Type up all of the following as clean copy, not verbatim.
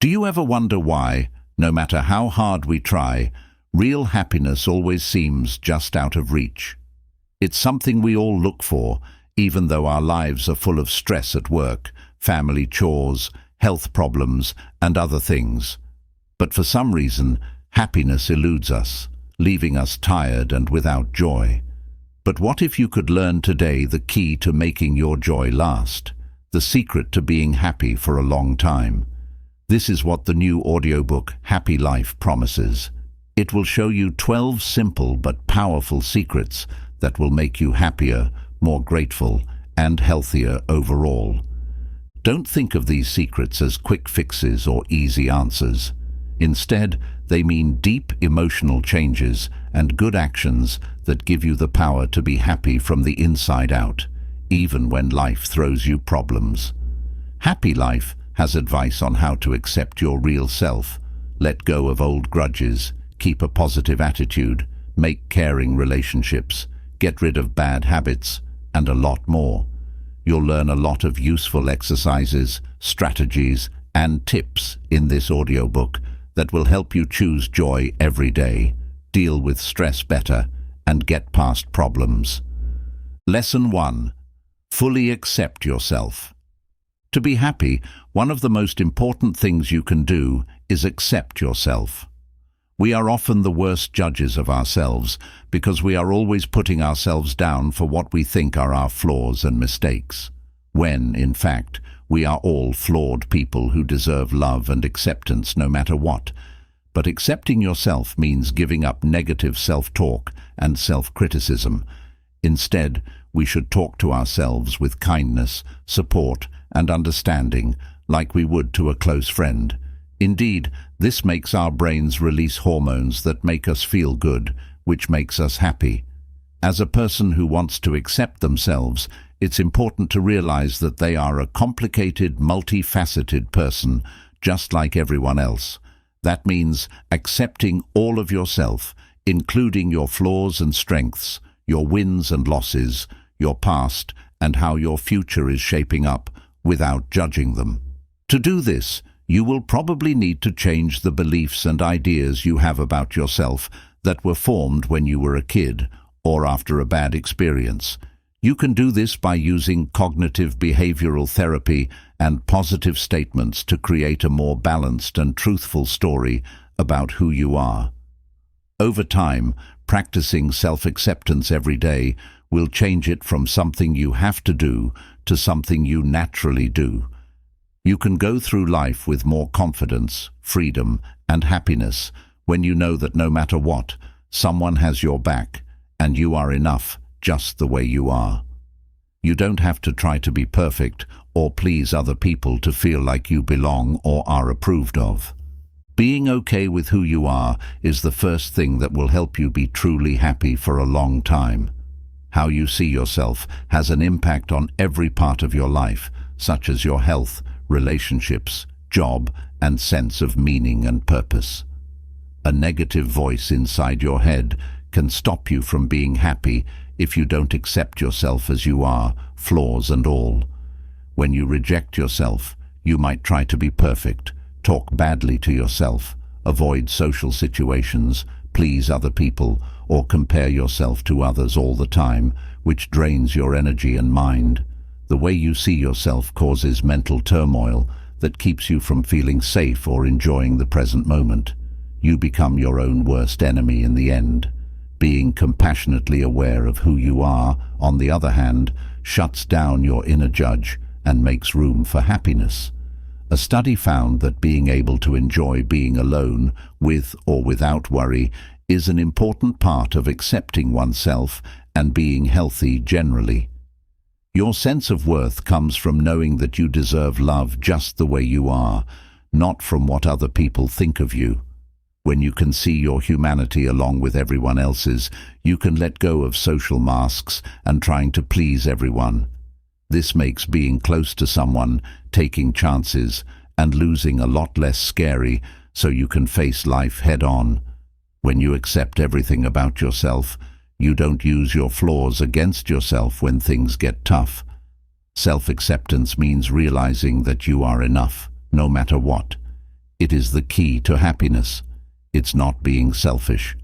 Do you ever wonder why, no matter how hard we try, real happiness always seems just out of reach? It's something we all look for, even though our lives are full of stress at work, family chores, health problems, and other things. But for some reason, happiness eludes us, leaving us tired and without joy. But what if you could learn today the key to making your joy last, the secret to being happy for a long time? This is what the new audiobook Happy Life promises. It will show you 12 simple but powerful secrets that will make you happier, more grateful, and healthier overall. Don't think of these secrets as quick fixes or easy answers. Instead, they mean deep emotional changes and good actions that give you the power to be happy from the inside out, even when life throws you problems. Happy Life has advice on how to accept your real self, let go of old grudges, keep a positive attitude, make caring relationships, get rid of bad habits, and a lot more. You'll learn a lot of useful exercises, strategies, and tips in this audiobook that will help you choose joy every day, deal with stress better, and get past problems. Lesson 1. Fully accept yourself. To be happy, one of the most important things you can do is accept yourself. We are often the worst judges of ourselves because we are always putting ourselves down for what we think are our flaws and mistakes, when, in fact, we are all flawed people who deserve love and acceptance no matter what. But accepting yourself means giving up negative self-talk and self-criticism. Instead, we should talk to ourselves with kindness, support, and understanding, like we would to a close friend. Indeed, this makes our brains release hormones that make us feel good, which makes us happy. As a person who wants to accept themselves, it's important to realize that they are a complicated, multifaceted person, just like everyone else. That means accepting all of yourself, including your flaws and strengths, your wins and losses, your past, and how your future is shaping up, without judging them. To do this, you will probably need to change the beliefs and ideas you have about yourself that were formed when you were a kid or after a bad experience. You can do this by using cognitive behavioral therapy and positive statements to create a more balanced and truthful story about who you are. Over time, practicing self-acceptance every day will change it from something you have to do to something you naturally do. You can go through life with more confidence, freedom, and happiness when you know that no matter what, someone has your back and you are enough just the way you are. You don't have to try to be perfect or please other people to feel like you belong or are approved of. Being okay with who you are is the first thing that will help you be truly happy for a long time. How you see yourself has an impact on every part of your life, such as your health, relationships, job, and sense of meaning and purpose. A negative voice inside your head can stop you from being happy if you don't accept yourself as you are, flaws and all. When you reject yourself, you might try to be perfect, talk badly to yourself, avoid social situations, please other people, or compare yourself to others all the time, which drains your energy and mind. The way you see yourself causes mental turmoil that keeps you from feeling safe or enjoying the present moment. You become your own worst enemy in the end. Being compassionately aware of who you are, on the other hand, shuts down your inner judge and makes room for happiness. A study found that being able to enjoy being alone, with or without worry, is an important part of accepting oneself and being healthy generally. Your sense of worth comes from knowing that you deserve love just the way you are, not from what other people think of you. When you can see your humanity along with everyone else's, you can let go of social masks and trying to please everyone. This makes being close to someone, taking chances, and losing a lot less scary, so you can face life head-on. When you accept everything about yourself, you don't use your flaws against yourself when things get tough. Self-acceptance means realizing that you are enough, no matter what. It is the key to happiness. It's not being selfish.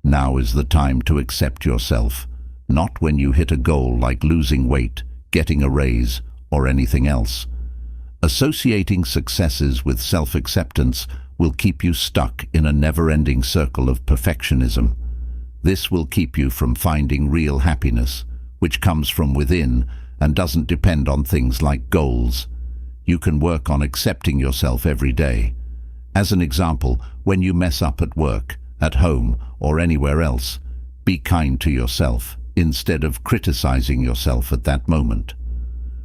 Now is the time to accept yourself, not when you hit a goal like losing weight, getting a raise, or anything else. Associating successes with self-acceptance will keep you stuck in a never-ending circle of perfectionism. This will keep you from finding real happiness, which comes from within and doesn't depend on things like goals. You can work on accepting yourself every day. As an example, when you mess up at work, at home, or anywhere else, be kind to yourself instead of criticizing yourself at that moment.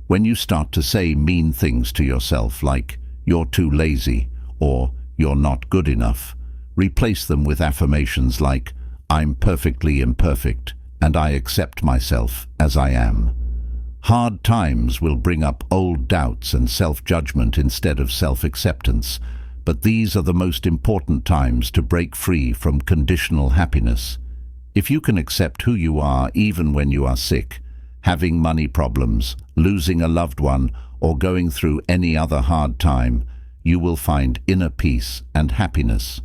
When you start to say mean things to yourself like, "You're too lazy," or "You're not good enough," replace them with affirmations like, "I'm perfectly imperfect, and I accept myself as I am." Hard times will bring up old doubts and self-judgment instead of self-acceptance, but these are the most important times to break free from conditional happiness. If you can accept who you are even when you are sick, having money problems, losing a loved one, or going through any other hard time, you will find inner peace and happiness.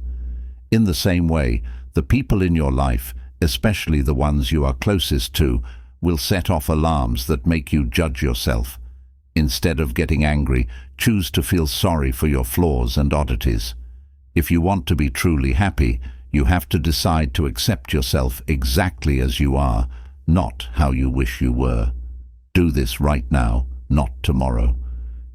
In the same way, the people in your life, especially the ones you are closest to, will set off alarms that make you judge yourself. Instead of getting angry, choose to feel sorry for your flaws and oddities. If you want to be truly happy, you have to decide to accept yourself exactly as you are, not how you wish you were. Do this right now, not tomorrow.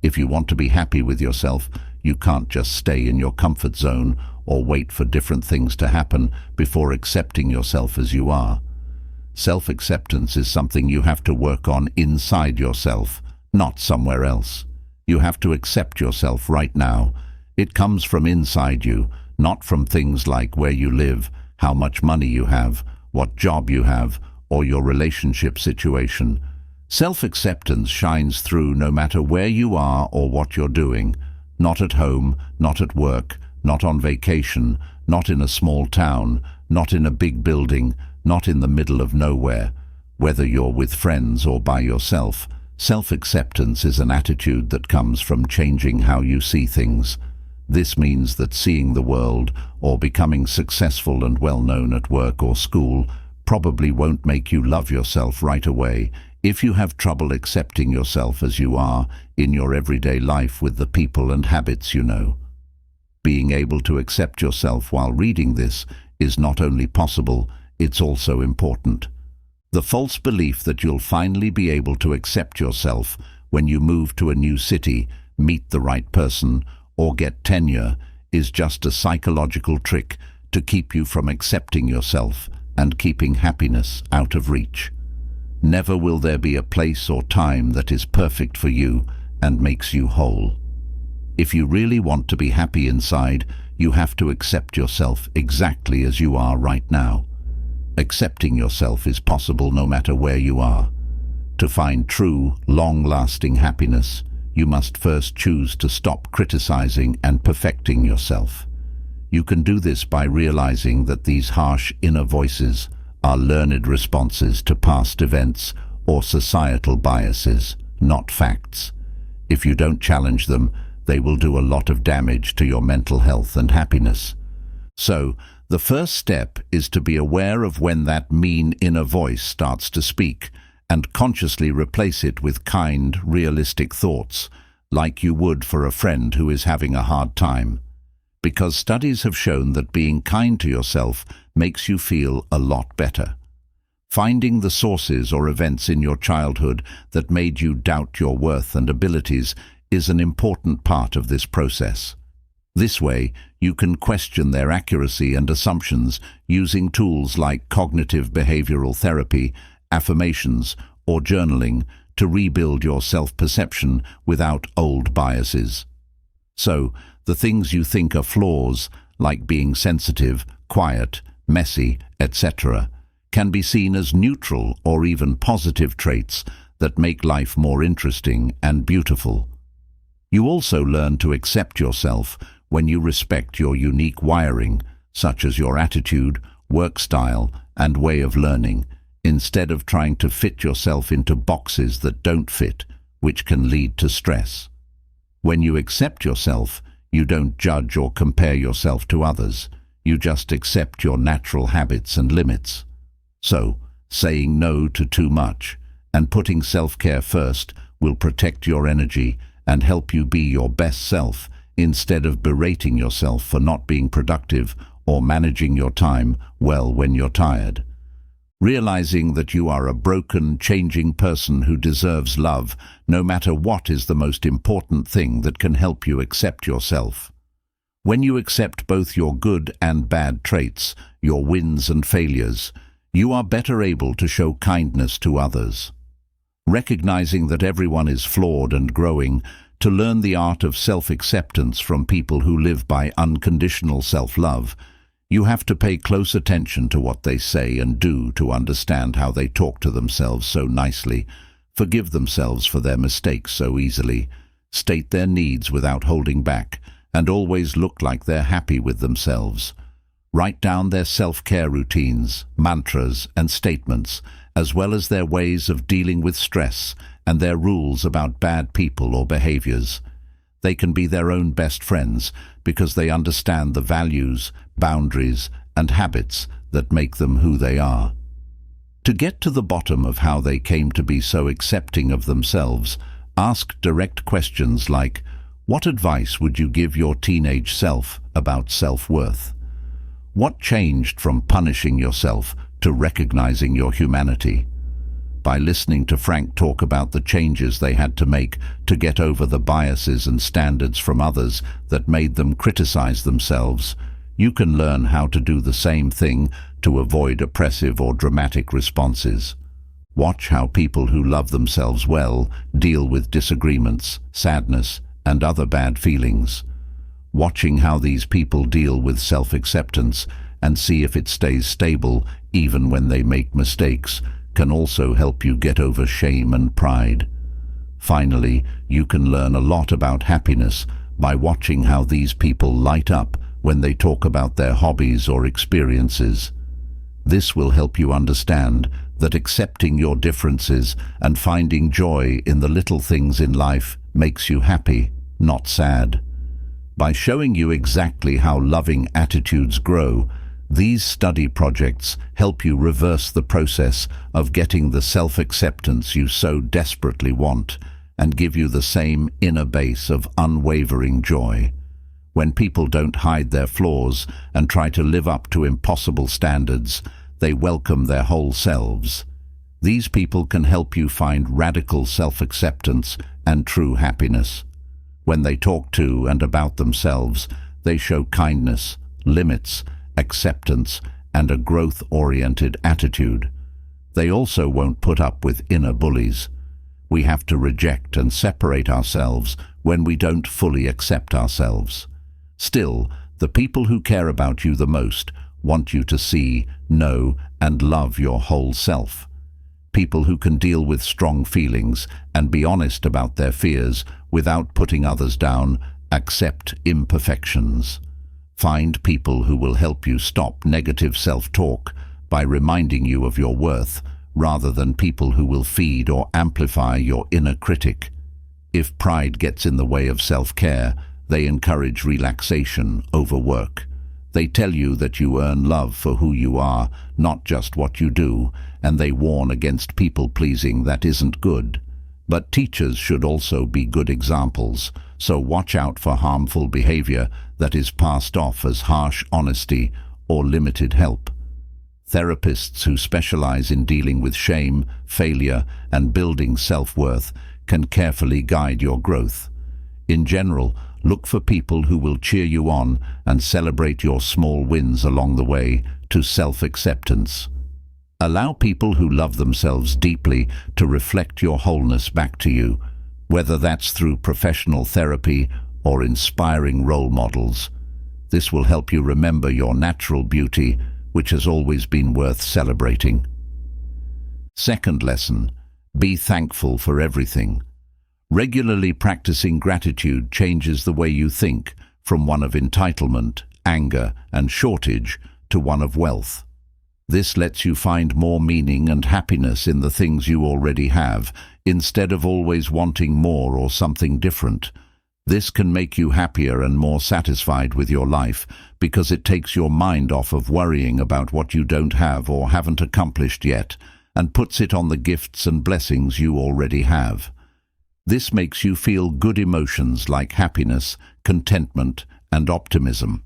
If you want to be happy with yourself, you can't just stay in your comfort zone or wait for different things to happen before accepting yourself as you are. Self-acceptance is something you have to work on inside yourself, not somewhere else. You have to accept yourself right now. It comes from inside you, not from things like where you live, how much money you have, what job you have, or your relationship situation. Self-acceptance shines through no matter where you are or what you're doing. Not at home, not at work, not on vacation, not in a small town, not in a big building, not in the middle of nowhere. Whether you're with friends or by yourself, self-acceptance is an attitude that comes from changing how you see things. This means that seeing the world or becoming successful and well-known at work or school probably won't make you love yourself right away if you have trouble accepting yourself as you are in your everyday life with the people and habits you know. Being able to accept yourself while reading this is not only possible, it's also important. The false belief that you'll finally be able to accept yourself when you move to a new city, meet the right person, or get tenure is just a psychological trick to keep you from accepting yourself and keeping happiness out of reach. Never will there be a place or time that is perfect for you and makes you whole. If you really want to be happy inside, you have to accept yourself exactly as you are right now. Accepting yourself is possible no matter where you are. To find true, long-lasting happiness, you must first choose to stop criticizing and perfecting yourself. You can do this by realizing that these harsh inner voices are learned responses to past events or societal biases, not facts. If you don't challenge them, they will do a lot of damage to your mental health and happiness. So, the first step is to be aware of when that mean inner voice starts to speak and consciously replace it with kind, realistic thoughts, like you would for a friend who is having a hard time. Because studies have shown that being kind to yourself makes you feel a lot better. Finding the sources or events in your childhood that made you doubt your worth and abilities is an important part of this process. This way, you can question their accuracy and assumptions using tools like cognitive behavioral therapy, affirmations, or journaling to rebuild your self-perception without old biases. So, the things you think are flaws, like being sensitive, quiet, messy, etc., can be seen as neutral or even positive traits that make life more interesting and beautiful. You also learn to accept yourself when you respect your unique wiring, such as your attitude, work style, and way of learning, instead of trying to fit yourself into boxes that don't fit, which can lead to stress. When you accept yourself, You don't judge or compare yourself to others. You just accept your natural habits and limits. So, saying no to too much and putting self-care first will protect your energy and help you be your best self instead of berating yourself for not being productive or managing your time well when you're tired. Realizing that you are a broken, changing person who deserves love, no matter what, is the most important thing that can help you accept yourself. When you accept both your good and bad traits, your wins and failures, you are better able to show kindness to others. Recognizing that everyone is flawed and growing, to learn the art of self-acceptance from people who live by unconditional self-love, you have to pay close attention to what they say and do to understand how they talk to themselves so nicely, forgive themselves for their mistakes so easily, state their needs without holding back, and always look like they're happy with themselves. Write down their self-care routines, mantras, and statements, as well as their ways of dealing with stress and their rules about bad people or behaviors. They can be their own best friends because they understand the values, boundaries, and habits that make them who they are. To get to the bottom of how they came to be so accepting of themselves, ask direct questions like, what advice would you give your teenage self about self-worth? What changed from punishing yourself to recognizing your humanity? By listening to Frank talk about the changes they had to make to get over the biases and standards from others that made them criticize themselves, you can learn how to do the same thing to avoid oppressive or dramatic responses. Watch how people who love themselves well deal with disagreements, sadness, and other bad feelings. Watching how these people deal with self-acceptance and see if it stays stable even when they make mistakes can also help you get over shame and pride. Finally, you can learn a lot about happiness by watching how these people light up when they talk about their hobbies or experiences. This will help you understand that accepting your differences and finding joy in the little things in life makes you happy, not sad. By showing you exactly how loving attitudes grow, these study projects help you reverse the process of getting the self-acceptance you so desperately want and give you the same inner base of unwavering joy. When people don't hide their flaws and try to live up to impossible standards, they welcome their whole selves. These people can help you find radical self-acceptance and true happiness. When they talk to and about themselves, they show kindness, limits, acceptance, and a growth-oriented attitude. They also won't put up with inner bullies. We have to reject and separate ourselves when we don't fully accept ourselves. Still, the people who care about you the most want you to see, know, and love your whole self. People who can deal with strong feelings and be honest about their fears without putting others down accept imperfections. Find people who will help you stop negative self-talk by reminding you of your worth, rather than people who will feed or amplify your inner critic. If pride gets in the way of self-care, they encourage relaxation over work. They tell you that you earn love for who you are, not just what you do, and they warn against people-pleasing that isn't good. But teachers should also be good examples, so watch out for harmful behavior that is passed off as harsh honesty or limited help. Therapists who specialize in dealing with shame, failure, and building self-worth can carefully guide your growth. In general, look for people who will cheer you on and celebrate your small wins along the way to self-acceptance. Allow people who love themselves deeply to reflect your wholeness back to you, whether that's through professional therapy or inspiring role models. This will help you remember your natural beauty, which has always been worth celebrating. Second lesson, be thankful for everything. Regularly practicing gratitude changes the way you think, from one of entitlement, anger, and shortage to one of wealth. This lets you find more meaning and happiness in the things you already have, instead of always wanting more or something different. This can make you happier and more satisfied with your life because it takes your mind off of worrying about what you don't have or haven't accomplished yet and puts it on the gifts and blessings you already have. This makes you feel good emotions like happiness, contentment, and optimism.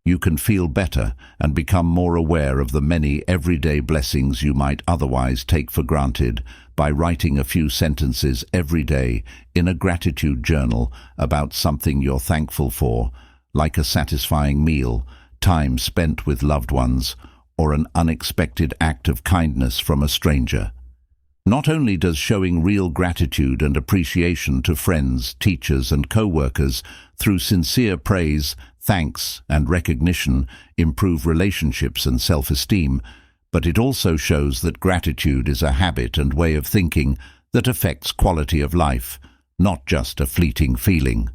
You can feel better and become more aware of the many everyday blessings you might otherwise take for granted by writing a few sentences every day in a gratitude journal about something you're thankful for, like a satisfying meal, time spent with loved ones, or an unexpected act of kindness from a stranger. Not only does showing real gratitude and appreciation to friends, teachers, and co-workers through sincere praise, thanks, and recognition improve relationships and self-esteem, but it also shows that gratitude is a habit and way of thinking that affects quality of life, not just a fleeting feeling.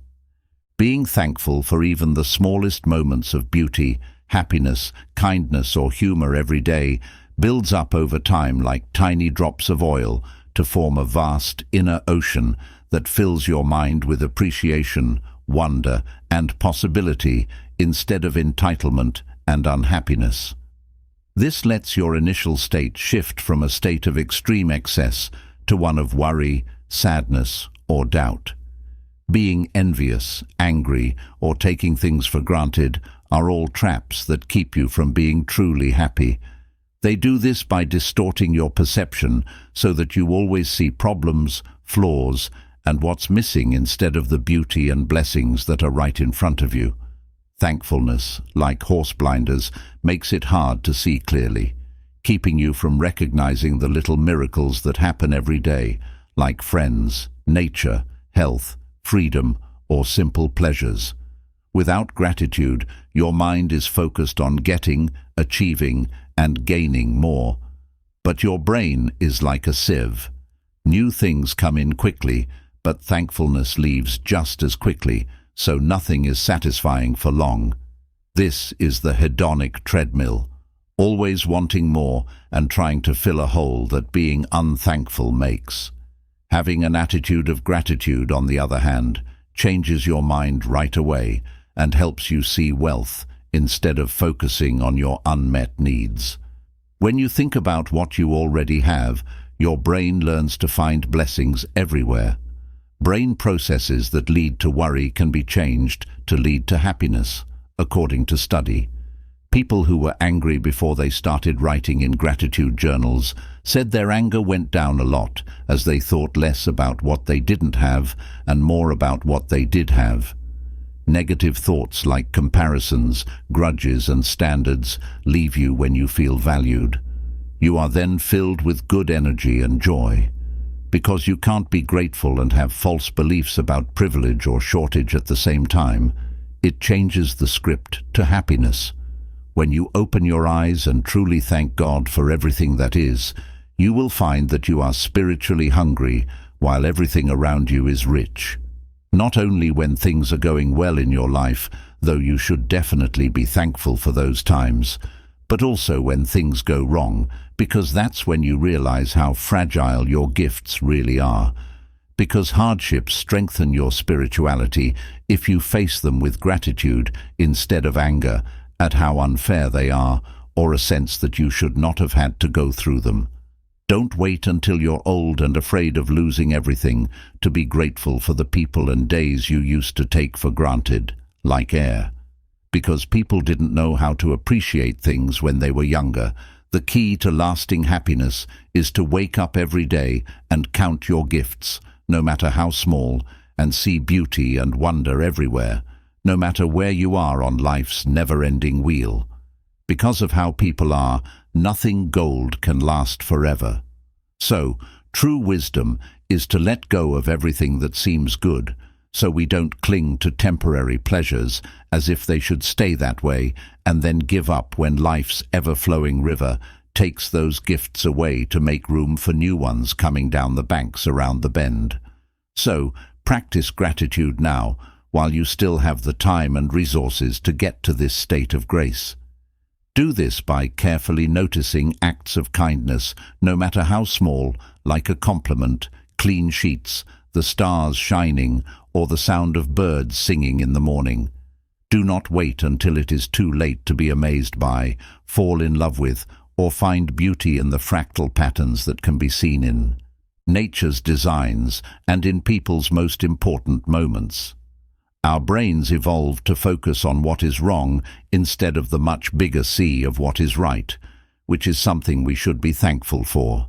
Being thankful for even the smallest moments of beauty, happiness, kindness, or humor every day builds up over time like tiny drops of oil to form a vast inner ocean that fills your mind with appreciation, wonder, and possibility instead of entitlement and unhappiness. This lets your initial state shift from a state of extreme excess to one of worry, sadness, or doubt. Being envious, angry, or taking things for granted are all traps that keep you from being truly happy. They do this by distorting your perception so that you always see problems, flaws, and what's missing instead of the beauty and blessings that are right in front of you. Thankfulness, like horse blinders, makes it hard to see clearly, keeping you from recognizing the little miracles that happen every day, like friends, nature, health, freedom, or simple pleasures. Without gratitude, your mind is focused on getting, achieving, and gaining more. But your brain is like a sieve. New things come in quickly, but thankfulness leaves just as quickly, so nothing is satisfying for long. This is the hedonic treadmill, always wanting more and trying to fill a hole that being unthankful makes. Having an attitude of gratitude, on the other hand, changes your mind right away and helps you see wealth instead of focusing on your unmet needs. When you think about what you already have, your brain learns to find blessings everywhere. Brain processes that lead to worry can be changed to lead to happiness, according to study. People who were angry before they started writing in gratitude journals said their anger went down a lot as they thought less about what they didn't have and more about what they did have. Negative thoughts like comparisons, grudges, and standards leave you when you feel valued. You are then filled with good energy and joy. Because you can't be grateful and have false beliefs about privilege or shortage at the same time, it changes the script to happiness. When you open your eyes and truly thank God for everything that is, you will find that you are spiritually hungry while everything around you is rich. Not only when things are going well in your life, though you should definitely be thankful for those times, but also when things go wrong, because that's when you realize how fragile your gifts really are. Because hardships strengthen your spirituality if you face them with gratitude instead of anger at how unfair they are, or a sense that you should not have had to go through them. Don't wait until you're old and afraid of losing everything to be grateful for the people and days you used to take for granted, like air. Because people didn't know how to appreciate things when they were younger, the key to lasting happiness is to wake up every day and count your gifts, no matter how small, and see beauty and wonder everywhere, no matter where you are on life's never-ending wheel. Because of how people are, nothing gold can last forever. So, true wisdom is to let go of everything that seems good, so we don't cling to temporary pleasures as if they should stay that way and then give up when life's ever-flowing river takes those gifts away to make room for new ones coming down the banks around the bend. So, practice gratitude now, while you still have the time and resources to get to this state of grace. Do this by carefully noticing acts of kindness, no matter how small, like a compliment, clean sheets, the stars shining, or the sound of birds singing in the morning. Do not wait until it is too late to be amazed by, fall in love with, or find beauty in the fractal patterns that can be seen in nature's designs and in people's most important moments. Our brains evolved to focus on what is wrong instead of the much bigger sea of what is right, which is something we should be thankful for.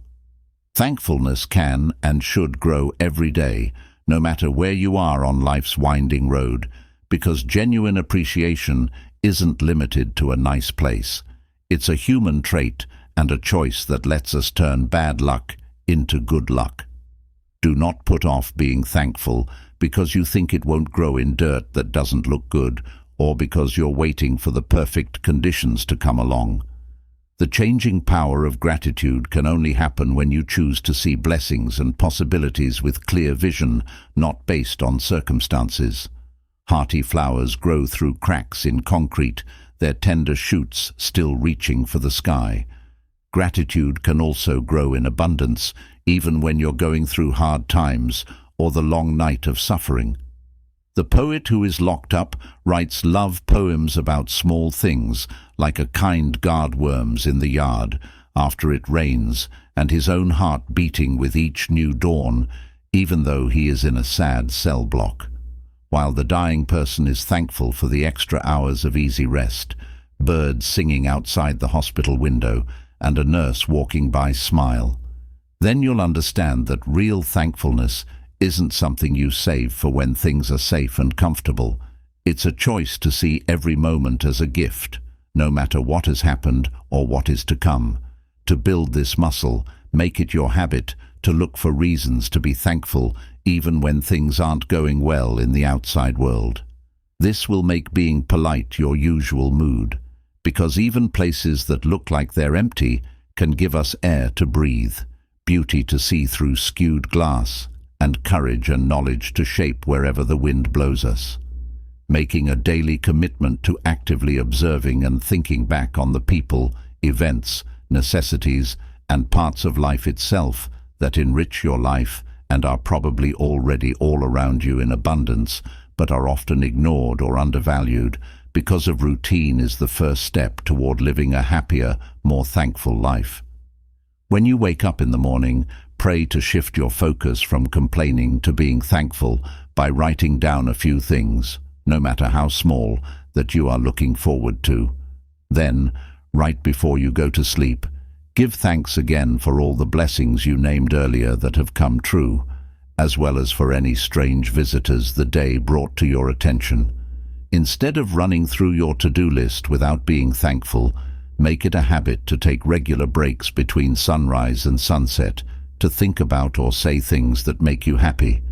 Thankfulness can and should grow every day, no matter where you are on life's winding road, because genuine appreciation isn't limited to a nice place. It's a human trait and a choice that lets us turn bad luck into good luck. Do not put off being thankful because you think it won't grow in dirt that doesn't look good, or because you're waiting for the perfect conditions to come along. The changing power of gratitude can only happen when you choose to see blessings and possibilities with clear vision, not based on circumstances. Hearty flowers grow through cracks in concrete, their tender shoots still reaching for the sky. Gratitude can also grow in abundance, even when you're going through hard times or the long night of suffering. The poet who is locked up writes love poems about small things, like a kind guardworms in the yard after it rains, and his own heart beating with each new dawn, even though he is in a sad cell block. While the dying person is thankful for the extra hours of easy rest, birds singing outside the hospital window, and a nurse walking by smile. Then you'll understand that real thankfulness isn't something you save for when things are safe and comfortable. It's a choice to see every moment as a gift, no matter what has happened or what is to come. To build this muscle, make it your habit to look for reasons to be thankful even when things aren't going well in the outside world. This will make being polite your usual mood, because even places that look like they're empty can give us air to breathe, beauty to see through skewed glass, and courage and knowledge to shape wherever the wind blows us. Making a daily commitment to actively observing and thinking back on the people, events, necessities, and parts of life itself that enrich your life and are probably already all around you in abundance, but are often ignored or undervalued, because of routine is the first step toward living a happier, more thankful life. When you wake up in the morning, pray to shift your focus from complaining to being thankful by writing down a few things, no matter how small, that you are looking forward to. Then, right before you go to sleep, give thanks again for all the blessings you named earlier that have come true, as well as for any strange visitors the day brought to your attention. Instead of running through your to-do list without being thankful, make it a habit to take regular breaks between sunrise and sunset to think about or say things that make you happy.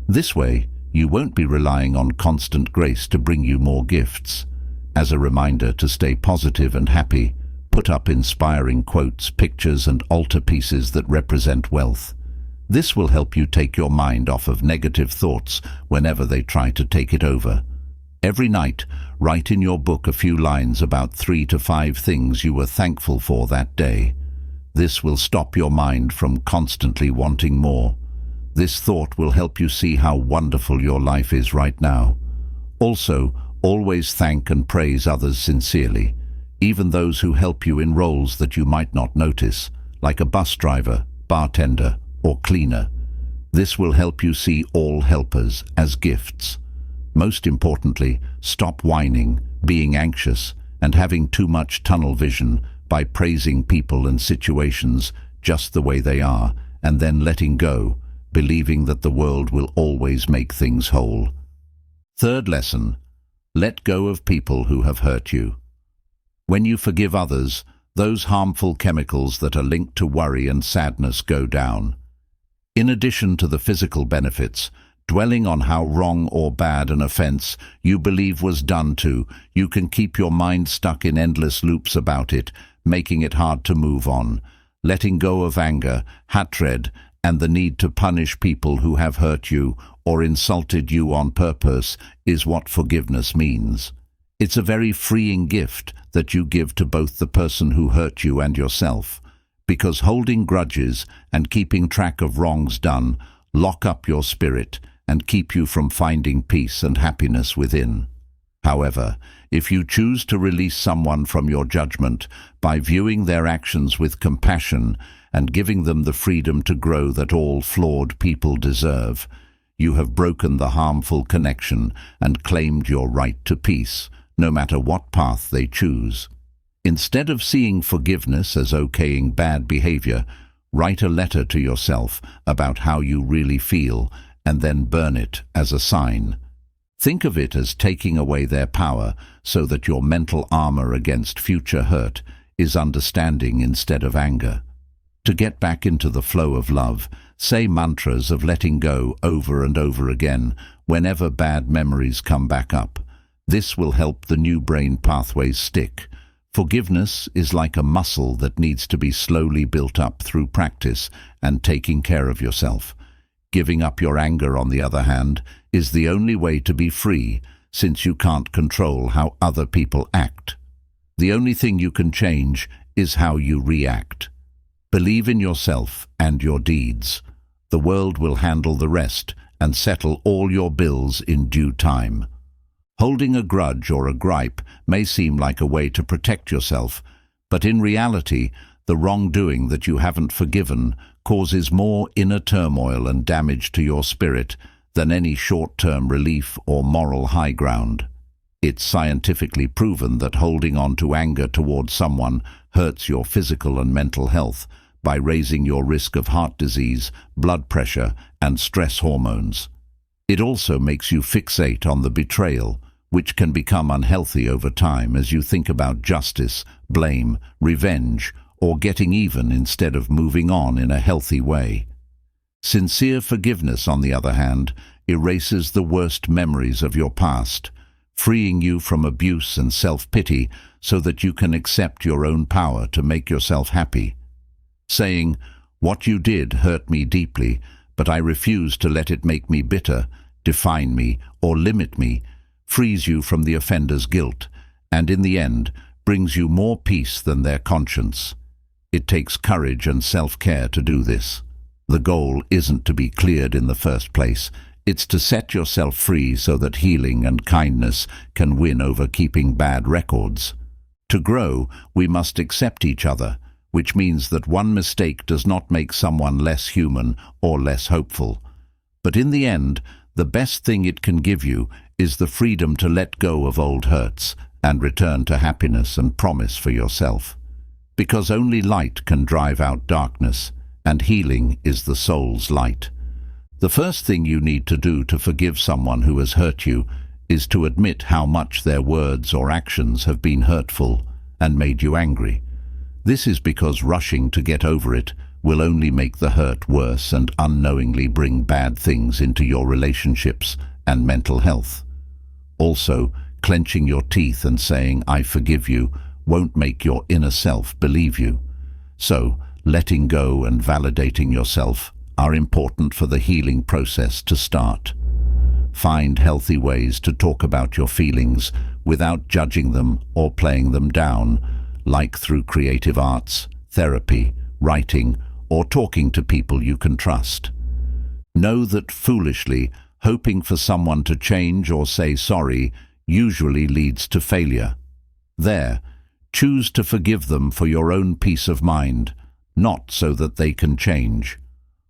This way, you won't be relying on constant grace to bring you more gifts. As a reminder to stay positive and happy, put up inspiring quotes, pictures, and altarpieces that represent wealth. This will help you take your mind off of negative thoughts whenever they try to take it over. Every night, write in your book a few lines about 3 to 5 things you were thankful for that day. This will stop your mind from constantly wanting more. This thought will help you see how wonderful your life is right now. Also, always thank and praise others sincerely, even those who help you in roles that you might not notice, like a bus driver, bartender, or cleaner. This will help you see all helpers as gifts. Most importantly, stop whining, being anxious, and having too much tunnel vision by praising people and situations just the way they are, and then letting go, believing that the world will always make things whole. Third lesson, let go of people who have hurt you. When you forgive others, those harmful chemicals that are linked to worry and sadness go down. In addition to the physical benefits, dwelling on how wrong or bad an offense you believe was done to, you can keep your mind stuck in endless loops about it, making it hard to move on. Letting go of anger, hatred, and the need to punish people who have hurt you or insulted you on purpose is what forgiveness means. It's a very freeing gift that you give to both the person who hurt you and yourself, because holding grudges and keeping track of wrongs done lock up your spirit and keep you from finding peace and happiness within. However, if you choose to release someone from your judgment by viewing their actions with compassion and giving them the freedom to grow that all flawed people deserve, you have broken the harmful connection and claimed your right to peace, no matter what path they choose. Instead of seeing forgiveness as okaying bad behavior, write a letter to yourself about how you really feel and then burn it as a sign. Think of it as taking away their power so that your mental armor against future hurt is understanding instead of anger. To get back into the flow of love, say mantras of letting go over and over again whenever bad memories come back up. This will help the new brain pathways stick. Forgiveness is like a muscle that needs to be slowly built up through practice and taking care of yourself. Giving up your anger, on the other hand, is the only way to be free, since you can't control how other people act. The only thing you can change is how you react. Believe in yourself and your deeds. The world will handle the rest and settle all your bills in due time. Holding a grudge or a gripe may seem like a way to protect yourself, but in reality, the wrongdoing that you haven't forgiven causes more inner turmoil and damage to your spirit than any short-term relief or moral high ground. It's scientifically proven that holding on to anger towards someone hurts your physical and mental health by raising your risk of heart disease, blood pressure, and stress hormones. It also makes you fixate on the betrayal, which can become unhealthy over time as you think about justice, blame, revenge, or getting even instead of moving on in a healthy way. Sincere forgiveness, on the other hand, erases the worst memories of your past, freeing you from abuse and self-pity so that you can accept your own power to make yourself happy. Saying, "What you did hurt me deeply, but I refuse to let it make me bitter, define me, or limit me," frees you from the offender's guilt, and in the end, brings you more peace than their conscience. It takes courage and self-care to do this. The goal isn't to be cleared in the first place. It's to set yourself free so that healing and kindness can win over keeping bad records. To grow, we must accept each other, which means that one mistake does not make someone less human or less hopeful. But in the end, the best thing it can give you is the freedom to let go of old hurts and return to happiness and promise for yourself. Because only light can drive out darkness, and healing is the soul's light. The first thing you need to do to forgive someone who has hurt you is to admit how much their words or actions have been hurtful and made you angry. This is because rushing to get over it will only make the hurt worse and unknowingly bring bad things into your relationships and mental health. Also, clenching your teeth and saying, "I forgive you," won't make your inner self believe you. So, letting go and validating yourself are important for the healing process to start. Find healthy ways to talk about your feelings without judging them or playing them down, like through creative arts, therapy, writing, or talking to people you can trust. Know that foolishly, hoping for someone to change or say sorry usually leads to failure. There, choose to forgive them for your own peace of mind, not so that they can change.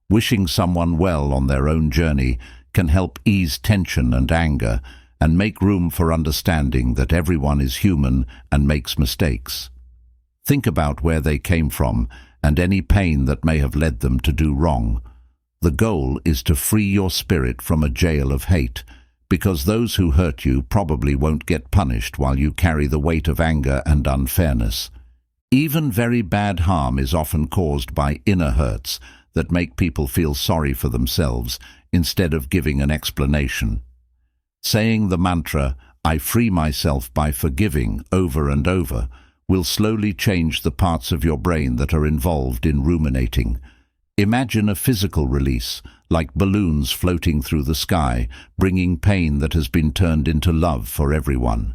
Wishing someone well on their own journey can help ease tension and anger and make room for understanding that everyone is human and makes mistakes. Think about where they came from and any pain that may have led them to do wrong. The goal is to free your spirit from a jail of hate, because those who hurt you probably won't get punished while you carry the weight of anger and unfairness. Even very bad harm is often caused by inner hurts that make people feel sorry for themselves instead of giving an explanation. Saying the mantra, "I free myself by forgiving," over and over will slowly change the parts of your brain that are involved in ruminating. Imagine a physical release, like balloons floating through the sky, bringing pain that has been turned into love for everyone.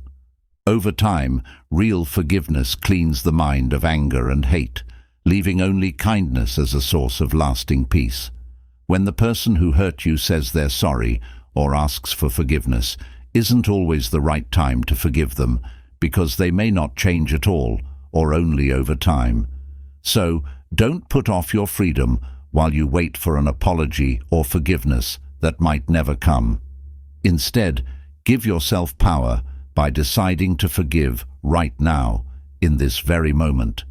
Over time, real forgiveness cleans the mind of anger and hate, leaving only kindness as a source of lasting peace. When the person who hurt you says they're sorry or asks for forgiveness, isn't always the right time to forgive them, because they may not change at all or only over time. So, don't put off your freedom while you wait for an apology or forgiveness that might never come. Instead, give yourself power by deciding to forgive right now, in this very moment.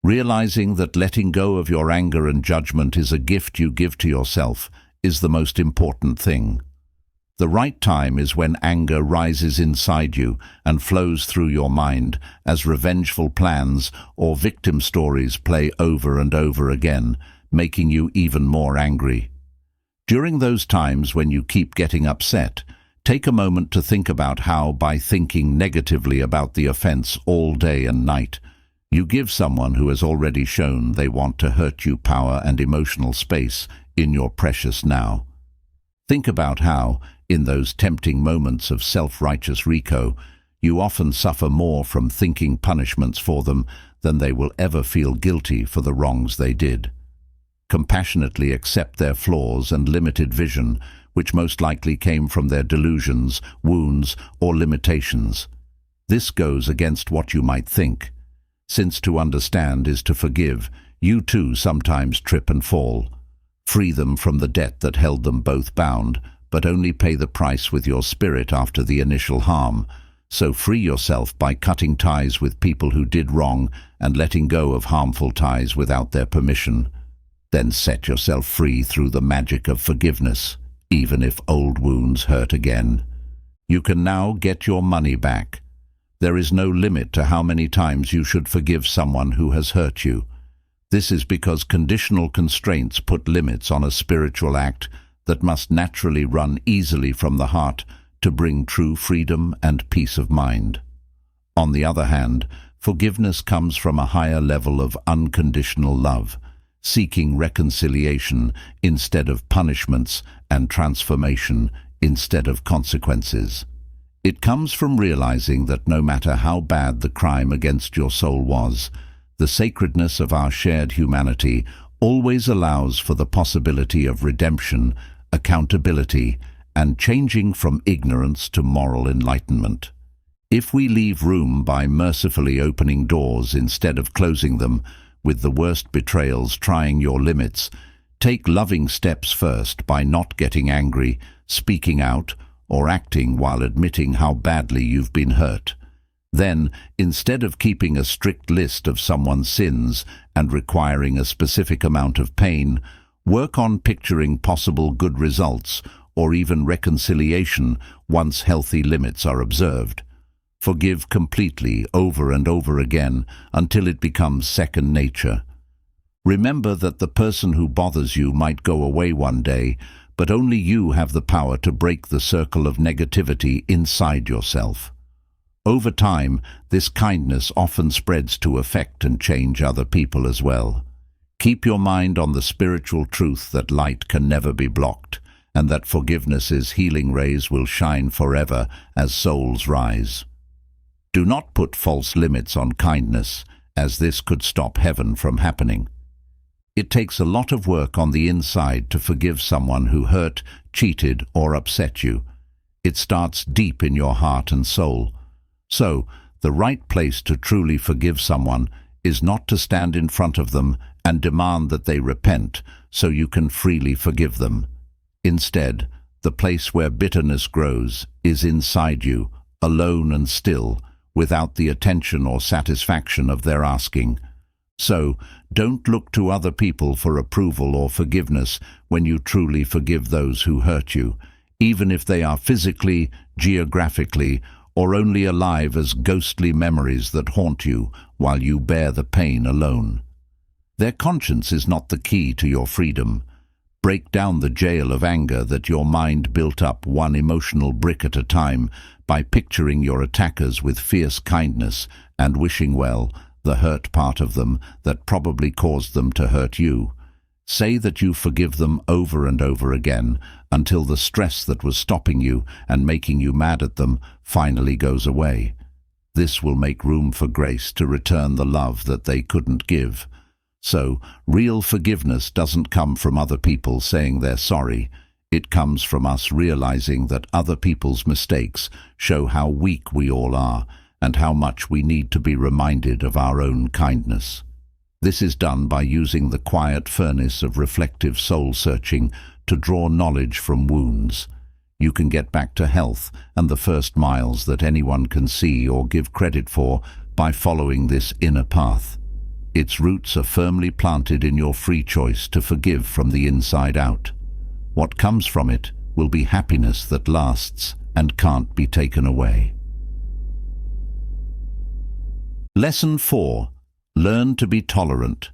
Realizing that letting go of your anger and judgment is a gift you give to yourself is the most important thing. The right time is when anger rises inside you and flows through your mind as revengeful plans or victim stories play over and over again, making you even more angry. During those times when you keep getting upset, take a moment to think about how, by thinking negatively about the offense all day and night, you give someone who has already shown they want to hurt you power and emotional space in your precious now. Think about how, in those tempting moments of self-righteous Rico, you often suffer more from thinking punishments for them than they will ever feel guilty for the wrongs they did. Compassionately accept their flaws and limited vision, which most likely came from their delusions, wounds, or limitations. This goes against what you might think. Since to understand is to forgive, you too sometimes trip and fall. Free them from the debt that held them both bound, but only pay the price with your spirit after the initial harm. So free yourself by cutting ties with people who did wrong and letting go of harmful ties without their permission. Then set yourself free through the magic of forgiveness, even if old wounds hurt again. You can now get your money back. There is no limit to how many times you should forgive someone who has hurt you. This is because conditional constraints put limits on a spiritual act that must naturally run easily from the heart to bring true freedom and peace of mind. On the other hand, forgiveness comes from a higher level of unconditional love, seeking reconciliation instead of punishments and transformation instead of consequences. It comes from realizing that no matter how bad the crime against your soul was, the sacredness of our shared humanity always allows for the possibility of redemption, accountability, and changing from ignorance to moral enlightenment. If we leave room by mercifully opening doors instead of closing them, with the worst betrayals trying your limits, take loving steps first by not getting angry, speaking out, or acting while admitting how badly you've been hurt. Then, instead of keeping a strict list of someone's sins and requiring a specific amount of pain, work on picturing possible good results or even reconciliation once healthy limits are observed. Forgive completely over and over again until it becomes second nature. Remember that the person who bothers you might go away one day, but only you have the power to break the circle of negativity inside yourself. Over time, this kindness often spreads to affect and change other people as well. Keep your mind on the spiritual truth that light can never be blocked, and that forgiveness's healing rays will shine forever as souls rise. Do not put false limits on kindness, as this could stop heaven from happening. It takes a lot of work on the inside to forgive someone who hurt, cheated, or upset you. It starts deep in your heart and soul. So, the right place to truly forgive someone is not to stand in front of them and demand that they repent so you can freely forgive them. Instead, the place where bitterness grows is inside you, alone and still, without the attention or satisfaction of their asking. So, don't look to other people for approval or forgiveness when you truly forgive those who hurt you, even if they are physically, geographically, or only alive as ghostly memories that haunt you while you bear the pain alone. Their conscience is not the key to your freedom. Break down the jail of anger that your mind built up one emotional brick at a time by picturing your attackers with fierce kindness and wishing well the hurt part of them that probably caused them to hurt you. Say that you forgive them over and over again until the stress that was stopping you and making you mad at them finally goes away. This will make room for grace to return the love that they couldn't give. So, real forgiveness doesn't come from other people saying they're sorry. It comes from us realizing that other people's mistakes show how weak we all are and how much we need to be reminded of our own kindness. This is done by using the quiet furnace of reflective soul-searching to draw knowledge from wounds. You can get back to health and the first miles that anyone can see or give credit for by following this inner path. Its roots are firmly planted in your free choice to forgive from the inside out. What comes from it will be happiness that lasts and can't be taken away. Lesson 4. Learn to be tolerant.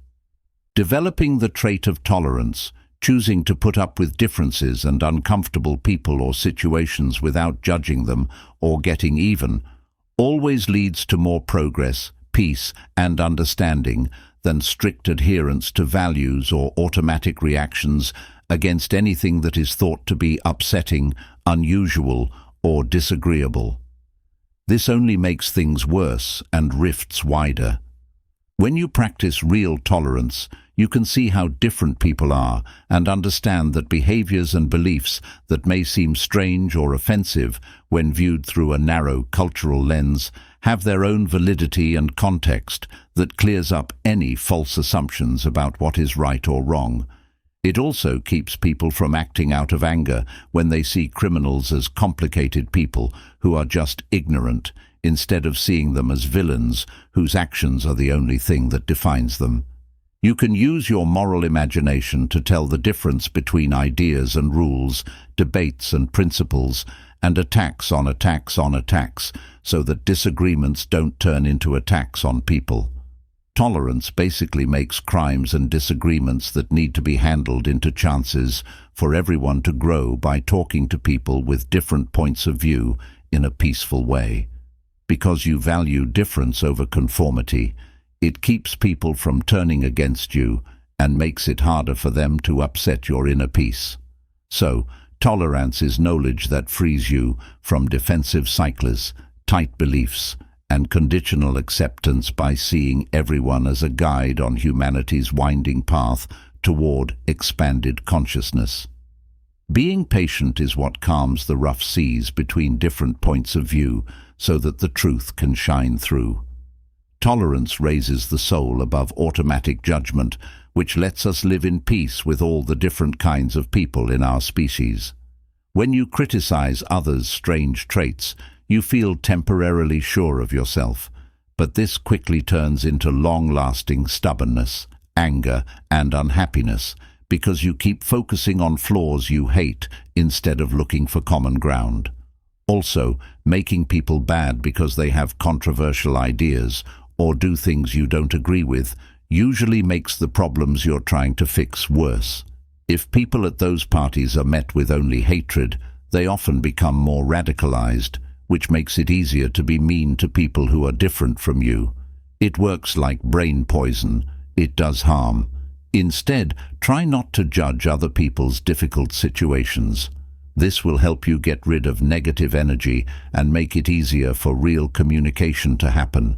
Developing the trait of tolerance, choosing to put up with differences and uncomfortable people or situations without judging them or getting even, always leads to more progress, peace, and understanding than strict adherence to values or automatic reactions against anything that is thought to be upsetting, unusual, or disagreeable. This only makes things worse and rifts wider. When you practice real tolerance, you can see how different people are and understand that behaviors and beliefs that may seem strange or offensive when viewed through a narrow cultural lens have their own validity and context that clears up any false assumptions about what is right or wrong. It also keeps people from acting out of anger when they see criminals as complicated people who are just ignorant, instead of seeing them as villains whose actions are the only thing that defines them. You can use your moral imagination to tell the difference between ideas and rules, debates and principles, and attacks on attacks on attacks, so that disagreements don't turn into attacks on people. Tolerance basically makes crimes and disagreements that need to be handled into chances for everyone to grow by talking to people with different points of view in a peaceful way. Because you value difference over conformity, it keeps people from turning against you and makes it harder for them to upset your inner peace. So, tolerance is knowledge that frees you from defensive cycles, tight beliefs, and conditional acceptance by seeing everyone as a guide on humanity's winding path toward expanded consciousness. Being patient is what calms the rough seas between different points of view so that the truth can shine through. Tolerance raises the soul above automatic judgment, which lets us live in peace with all the different kinds of people in our species. When you criticize others' strange traits, you feel temporarily sure of yourself, but this quickly turns into long-lasting stubbornness, anger, and unhappiness, because you keep focusing on flaws you hate instead of looking for common ground. Also, making people bad because they have controversial ideas or do things you don't agree with usually makes the problems you're trying to fix worse. If people at those parties are met with only hatred, they often become more radicalized, which makes it easier to be mean to people who are different from you. It works like brain poison. It does harm. Instead, try not to judge other people's difficult situations. This will help you get rid of negative energy and make it easier for real communication to happen.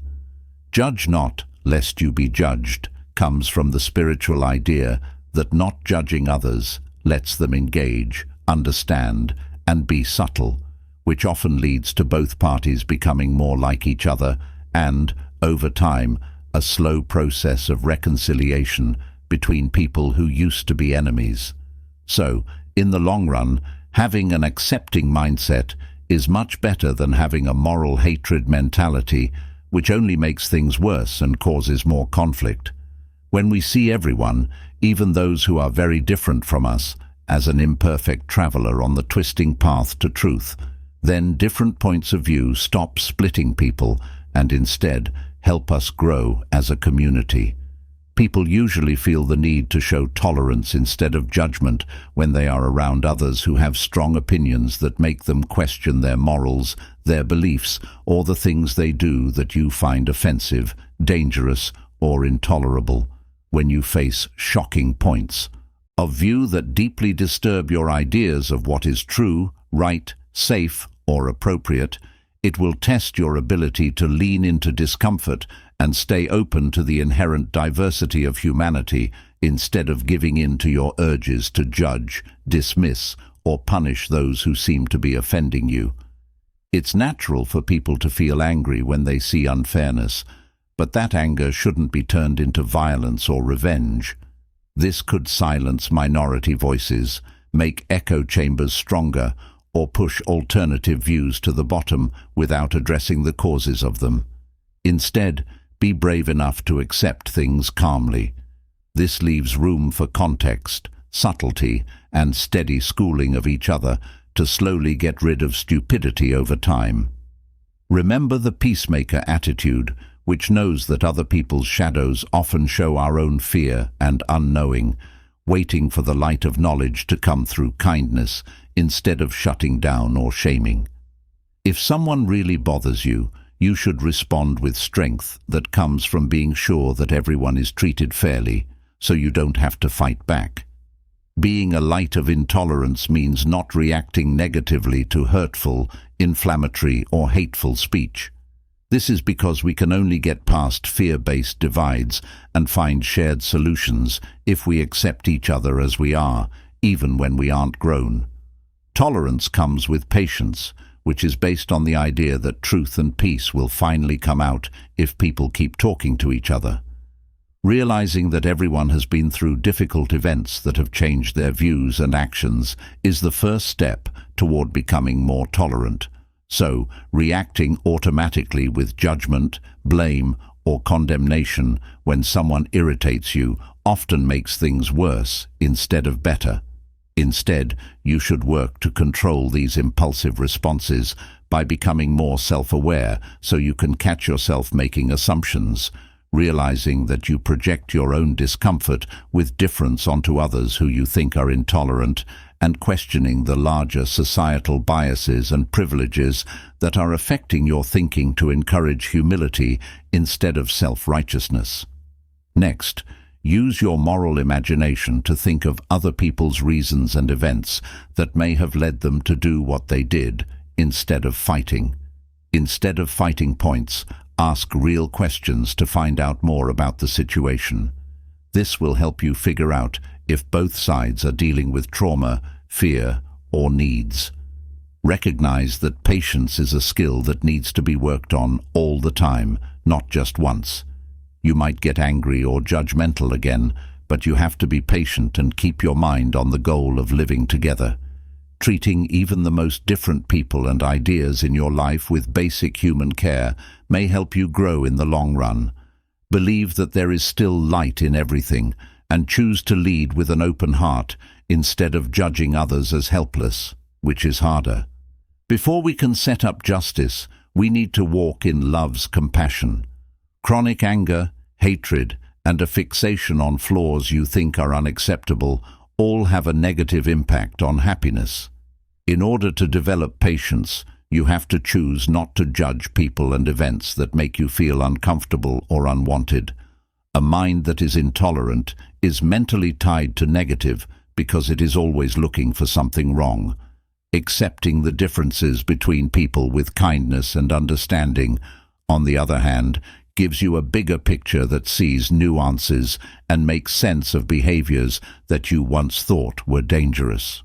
Judge not, lest you be judged, comes from the spiritual idea that not judging others lets them engage, understand, and be subtle, which often leads to both parties becoming more like each other and, over time, a slow process of reconciliation between people who used to be enemies. So, in the long run, having an accepting mindset is much better than having a moral hatred mentality, which only makes things worse and causes more conflict. When we see everyone, even those who are very different from us, as an imperfect traveler on the twisting path to truth, then different points of view stop splitting people and instead help us grow as a community. People usually feel the need to show tolerance instead of judgment when they are around others who have strong opinions that make them question their morals, their beliefs, or the things they do that you find offensive, dangerous, or intolerable. When you face shocking points of view that deeply disturb your ideas of what is true, right, safe, or appropriate, it will test your ability to lean into discomfort and stay open to the inherent diversity of humanity instead of giving in to your urges to judge, dismiss, or punish those who seem to be offending you. It's natural for people to feel angry when they see unfairness, but that anger shouldn't be turned into violence or revenge. This could silence minority voices, make echo chambers stronger, or push alternative views to the bottom without addressing the causes of them. Instead, be brave enough to accept things calmly. This leaves room for context, subtlety, and steady schooling of each other to slowly get rid of stupidity over time. Remember the peacemaker attitude, which knows that other people's shadows often show our own fear and unknowing, waiting for the light of knowledge to come through kindness instead of shutting down or shaming. If someone really bothers you, you should respond with strength that comes from being sure that everyone is treated fairly, so you don't have to fight back. Being a light of intolerance means not reacting negatively to hurtful, inflammatory, or hateful speech. This is because we can only get past fear-based divides and find shared solutions if we accept each other as we are, even when we aren't grown. Tolerance comes with patience, which is based on the idea that truth and peace will finally come out if people keep talking to each other. Realizing that everyone has been through difficult events that have changed their views and actions is the first step toward becoming more tolerant. So, reacting automatically with judgment, blame, or condemnation when someone irritates you often makes things worse instead of better. Instead, you should work to control these impulsive responses by becoming more self-aware so you can catch yourself making assumptions, realizing that you project your own discomfort with difference onto others who you think are intolerant, and questioning the larger societal biases and privileges that are affecting your thinking to encourage humility instead of self-righteousness. Next, use your moral imagination to think of other people's reasons and events that may have led them to do what they did instead of fighting. Instead of fighting points, ask real questions to find out more about the situation. This will help you figure out if both sides are dealing with trauma, fear, or needs. Recognize that patience is a skill that needs to be worked on all the time, not just once. You might get angry or judgmental again, but you have to be patient and keep your mind on the goal of living together. Treating even the most different people and ideas in your life with basic human care may help you grow in the long run. Believe that there is still light in everything, and choose to lead with an open heart instead of judging others as helpless, which is harder. Before we can set up justice, we need to walk in love's compassion. Chronic anger, hatred, and a fixation on flaws you think are unacceptable all have a negative impact on happiness. In order to develop patience, you have to choose not to judge people and events that make you feel uncomfortable or unwanted. A mind that is intolerant is mentally tied to negative because it is always looking for something wrong. Accepting the differences between people with kindness and understanding, on the other hand, gives you a bigger picture that sees nuances and makes sense of behaviors that you once thought were dangerous.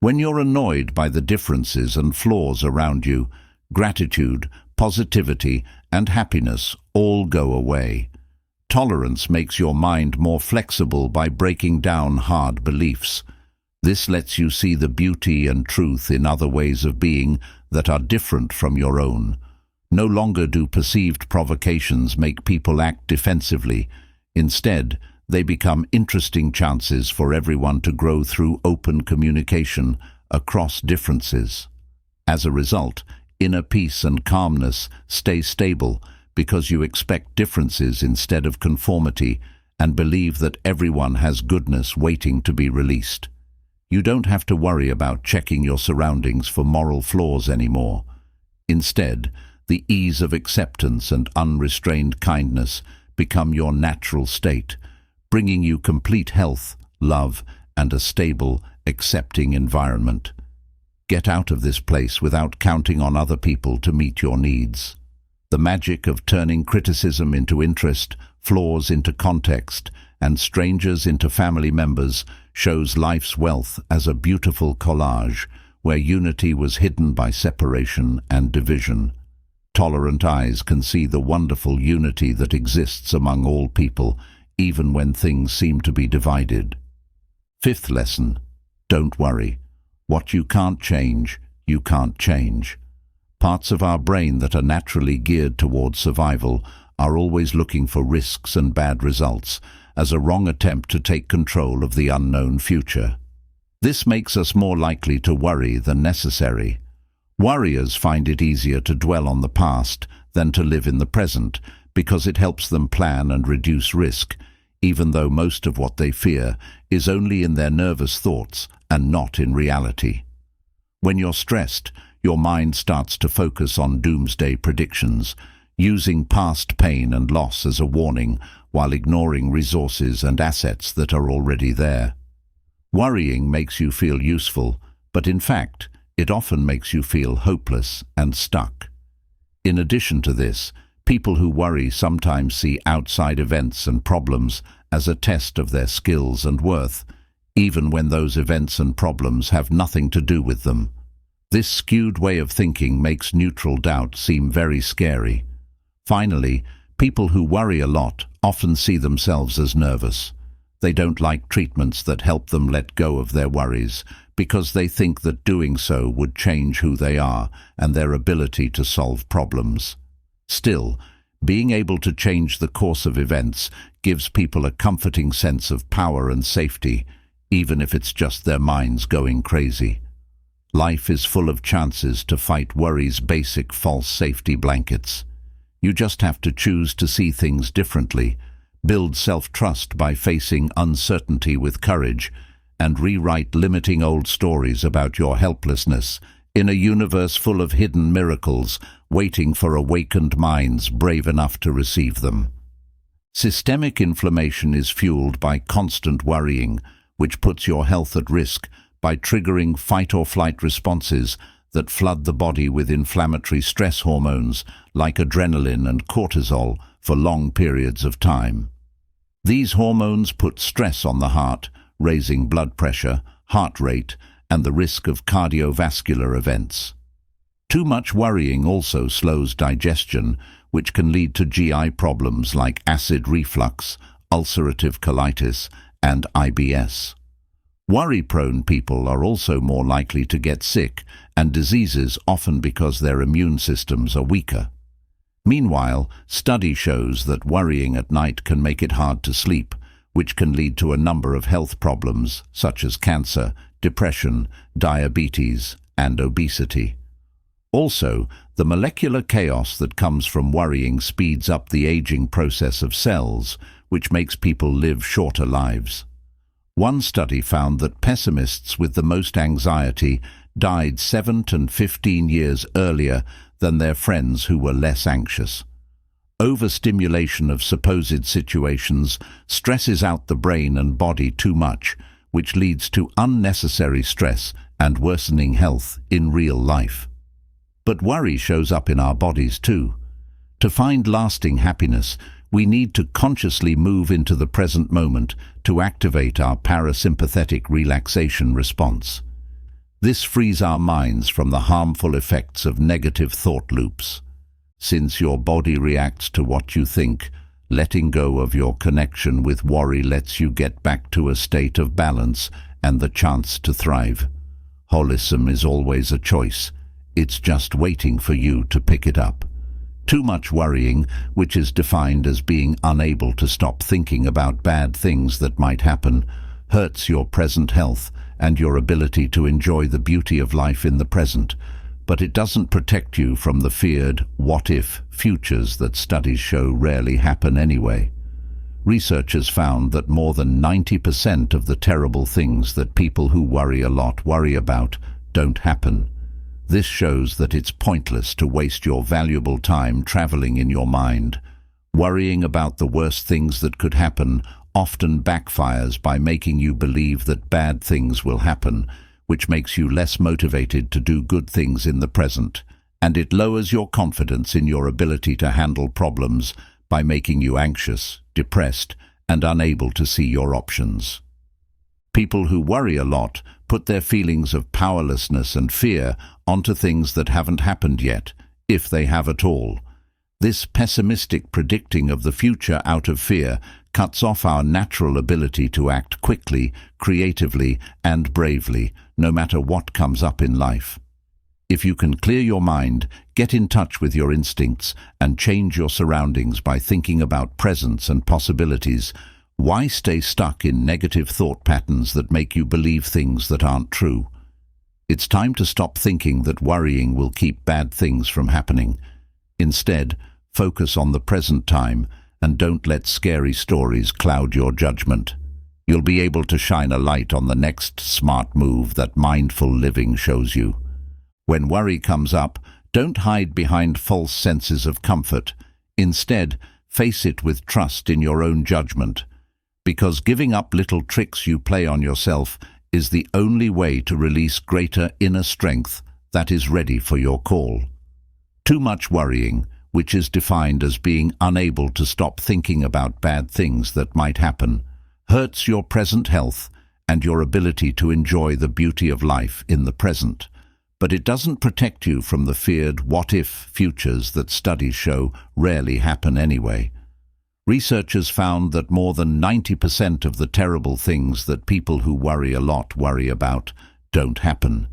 When you're annoyed by the differences and flaws around you, gratitude, positivity, and happiness all go away. Tolerance makes your mind more flexible by breaking down hard beliefs. This lets you see the beauty and truth in other ways of being that are different from your own. No longer do perceived provocations make people act defensively. Instead, they become interesting chances for everyone to grow through open communication across differences. As a result, inner peace and calmness stay stable because you expect differences instead of conformity and believe that everyone has goodness waiting to be released. You don't have to worry about checking your surroundings for moral flaws anymore. Instead, the ease of acceptance and unrestrained kindness become your natural state, bringing you complete health, love, and a stable, accepting environment. Get out of this place without counting on other people to meet your needs. The magic of turning criticism into interest, flaws into context, and strangers into family members shows life's wealth as a beautiful collage where unity was hidden by separation and division. Tolerant eyes can see the wonderful unity that exists among all people, even when things seem to be divided. Fifth lesson: don't worry. What you can't change, you can't change. Parts of our brain that are naturally geared towards survival are always looking for risks and bad results, as a wrong attempt to take control of the unknown future. This makes us more likely to worry than necessary. Worriers find it easier to dwell on the past than to live in the present, because it helps them plan and reduce risk, even though most of what they fear is only in their nervous thoughts and not in reality. When you're stressed, your mind starts to focus on doomsday predictions, using past pain and loss as a warning while ignoring resources and assets that are already there. Worrying makes you feel useful, but in fact, it often makes you feel hopeless and stuck. In addition to this, people who worry sometimes see outside events and problems as a test of their skills and worth, even when those events and problems have nothing to do with them. This skewed way of thinking makes neutral doubt seem very scary. Finally, people who worry a lot often see themselves as nervous. They don't like treatments that help them let go of their worries, because they think that doing so would change who they are and their ability to solve problems. Still, being able to change the course of events gives people a comforting sense of power and safety, even if it's just their minds going crazy. Life is full of chances to fight worry's basic false safety blankets. You just have to choose to see things differently, build self-trust by facing uncertainty with courage, and rewrite limiting old stories about your helplessness in a universe full of hidden miracles waiting for awakened minds brave enough to receive them. Systemic inflammation is fueled by constant worrying, which puts your health at risk by triggering fight-or-flight responses that flood the body with inflammatory stress hormones like adrenaline and cortisol for long periods of time. These hormones put stress on the heart, raising blood pressure, heart rate, and the risk of cardiovascular events. Too much worrying also slows digestion, which can lead to GI problems like acid reflux, ulcerative colitis, and IBS. Worry-prone people are also more likely to get sick and diseases, often because their immune systems are weaker. Meanwhile, study shows that worrying at night can make it hard to sleep, which can lead to a number of health problems such as cancer, depression, diabetes, and obesity. Also, the molecular chaos that comes from worrying speeds up the aging process of cells, which makes people live shorter lives. One study found that pessimists with the most anxiety died 7 to 15 years earlier than their friends who were less anxious. Overstimulation of supposed situations stresses out the brain and body too much, which leads to unnecessary stress and worsening health in real life. But worry shows up in our bodies too. To find lasting happiness, we need to consciously move into the present moment to activate our parasympathetic relaxation response. This frees our minds from the harmful effects of negative thought loops. Since your body reacts to what you think, letting go of your connection with worry lets you get back to a state of balance and the chance to thrive. Holism is always a choice. It's just waiting for you to pick it up. Too much worrying, which is defined as being unable to stop thinking about bad things that might happen, hurts your present health and your ability to enjoy the beauty of life in the present, but it doesn't protect you from the feared what-if futures that studies show rarely happen anyway. Researchers found that more than 90% of the terrible things that people who worry a lot worry about don't happen. This shows that it's pointless to waste your valuable time traveling in your mind. Worrying about the worst things that could happen often backfires by making you believe that bad things will happen, which makes you less motivated to do good things in the present and it lowers your confidence in your ability to handle problems by making you anxious, depressed, and unable to see your options. People who worry a lot put their feelings of powerlessness and fear onto things that haven't happened yet, if they have at all. This pessimistic predicting of the future out of fear cuts off our natural ability to act quickly, creatively, and bravely, no matter what comes up in life. If you can clear your mind, get in touch with your instincts, and change your surroundings by thinking about presents and possibilities, why stay stuck in negative thought patterns that make you believe things that aren't true? It's time to stop thinking that worrying will keep bad things from happening. Instead, focus on the present time and don't let scary stories cloud your judgment. You'll be able to shine a light on the next smart move that mindful living shows you. When worry comes up, don't hide behind false senses of comfort. Instead, face it with trust in your own judgment. Because giving up little tricks you play on yourself is the only way to release greater inner strength that is ready for your call. Too much worrying, which is defined as being unable to stop thinking about bad things that might happen, hurts your present health and your ability to enjoy the beauty of life in the present. But it doesn't protect you from the feared what-if futures that studies show rarely happen anyway. Researchers found that more than 90% of the terrible things that people who worry a lot worry about don't happen.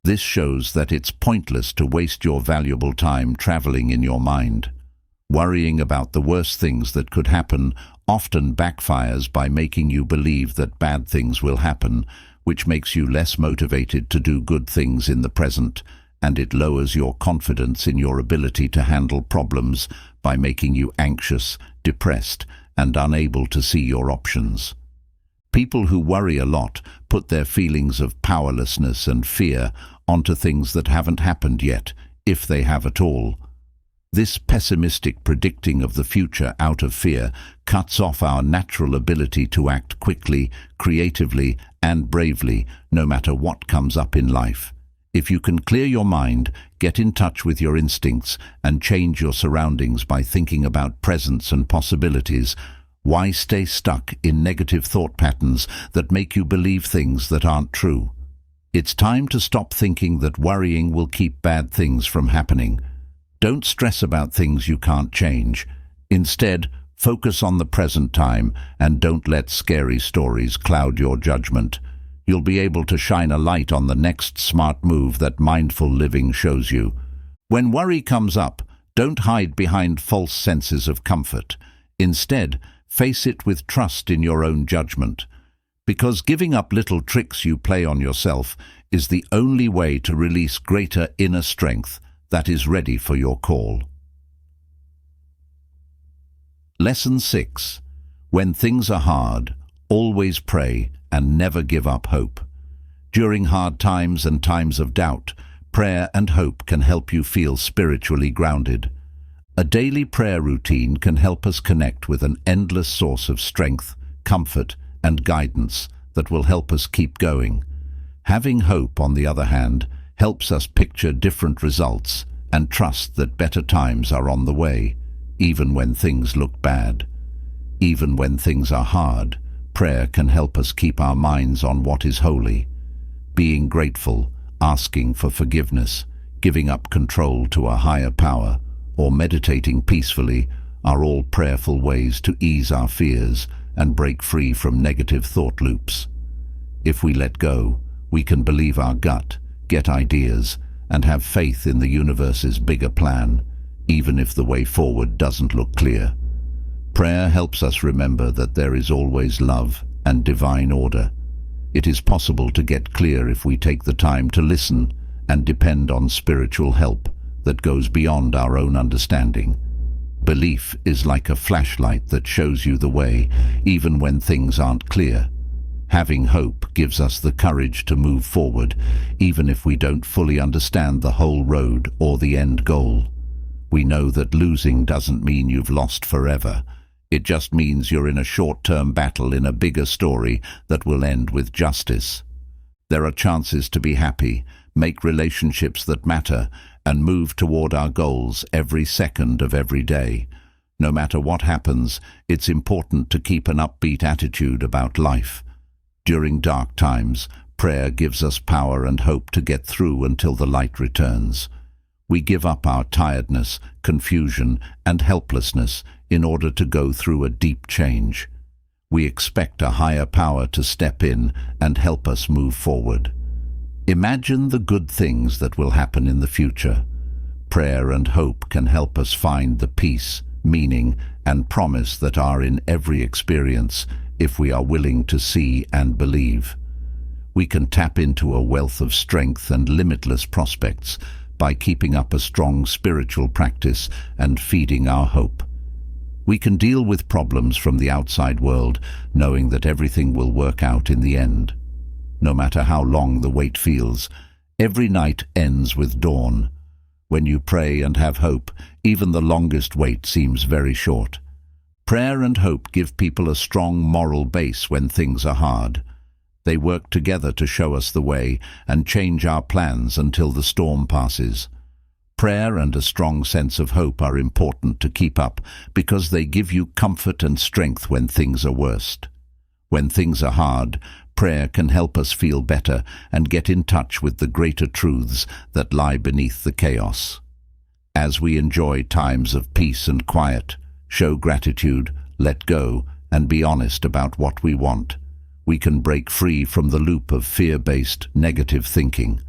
This shows that it's pointless to waste your valuable time traveling in your mind. Worrying about the worst things that could happen often backfires by making you believe that bad things will happen, which makes you less motivated to do good things in the present, and it lowers your confidence in your ability to handle problems by making you anxious, depressed, and unable to see your options. People who worry a lot put their feelings of powerlessness and fear onto things that haven't happened yet, if they have at all. This pessimistic predicting of the future out of fear cuts off our natural ability to act quickly, creatively, and bravely, no matter what comes up in life. If you can clear your mind, get in touch with your instincts, and change your surroundings by thinking about presents and possibilities, why stay stuck in negative thought patterns that make you believe things that aren't true? It's time to stop thinking that worrying will keep bad things from happening. Don't stress about things you can't change. Instead, focus on the present time and don't let scary stories cloud your judgment. You'll be able to shine a light on the next smart move that mindful living shows you. When worry comes up, don't hide behind false senses of comfort. Instead, face it with trust in your own judgment. Because giving up little tricks you play on yourself is the only way to release greater inner strength that is ready for your call. Lesson 6. When things are hard, always pray and never give up hope. During hard times and times of doubt, prayer and hope can help you feel spiritually grounded. A daily prayer routine can help us connect with an endless source of strength, comfort, and guidance that will help us keep going. Having hope, on the other hand, helps us picture different results and trust that better times are on the way, even when things look bad. Even when things are hard, prayer can help us keep our minds on what is holy. Being grateful, asking for forgiveness, giving up control to a higher power, or meditating peacefully are all prayerful ways to ease our fears and break free from negative thought loops. If we let go, we can believe our gut, get ideas, and have faith in the universe's bigger plan, even if the way forward doesn't look clear. Prayer helps us remember that there is always love and divine order. It is possible to get clear if we take the time to listen and depend on spiritual help that goes beyond our own understanding. Belief is like a flashlight that shows you the way, even when things aren't clear. Having hope gives us the courage to move forward, even if we don't fully understand the whole road or the end goal. We know that losing doesn't mean you've lost forever. It just means you're in a short-term battle in a bigger story that will end with justice. There are chances to be happy, make relationships that matter, and move toward our goals every second of every day. No matter what happens, it's important to keep an upbeat attitude about life. During dark times, prayer gives us power and hope to get through until the light returns. We give up our tiredness, confusion, and helplessness in order to go through a deep change. We expect a higher power to step in and help us move forward. Imagine the good things that will happen in the future. Prayer and hope can help us find the peace, meaning, and promise that are in every experience if we are willing to see and believe. We can tap into a wealth of strength and limitless prospects by keeping up a strong spiritual practice and feeding our hope. We can deal with problems from the outside world, knowing that everything will work out in the end. No matter how long the wait feels, every night ends with dawn. When you pray and have hope, even the longest wait seems very short. Prayer and hope give people a strong moral base when things are hard. They work together to show us the way and change our plans until the storm passes. Prayer and a strong sense of hope are important to keep up because they give you comfort and strength when things are worst. When things are hard, prayer can help us feel better and get in touch with the greater truths that lie beneath the chaos. As we enjoy times of peace and quiet, show gratitude, let go, and be honest about what we want, we can break free from the loop of fear-based negative thinking.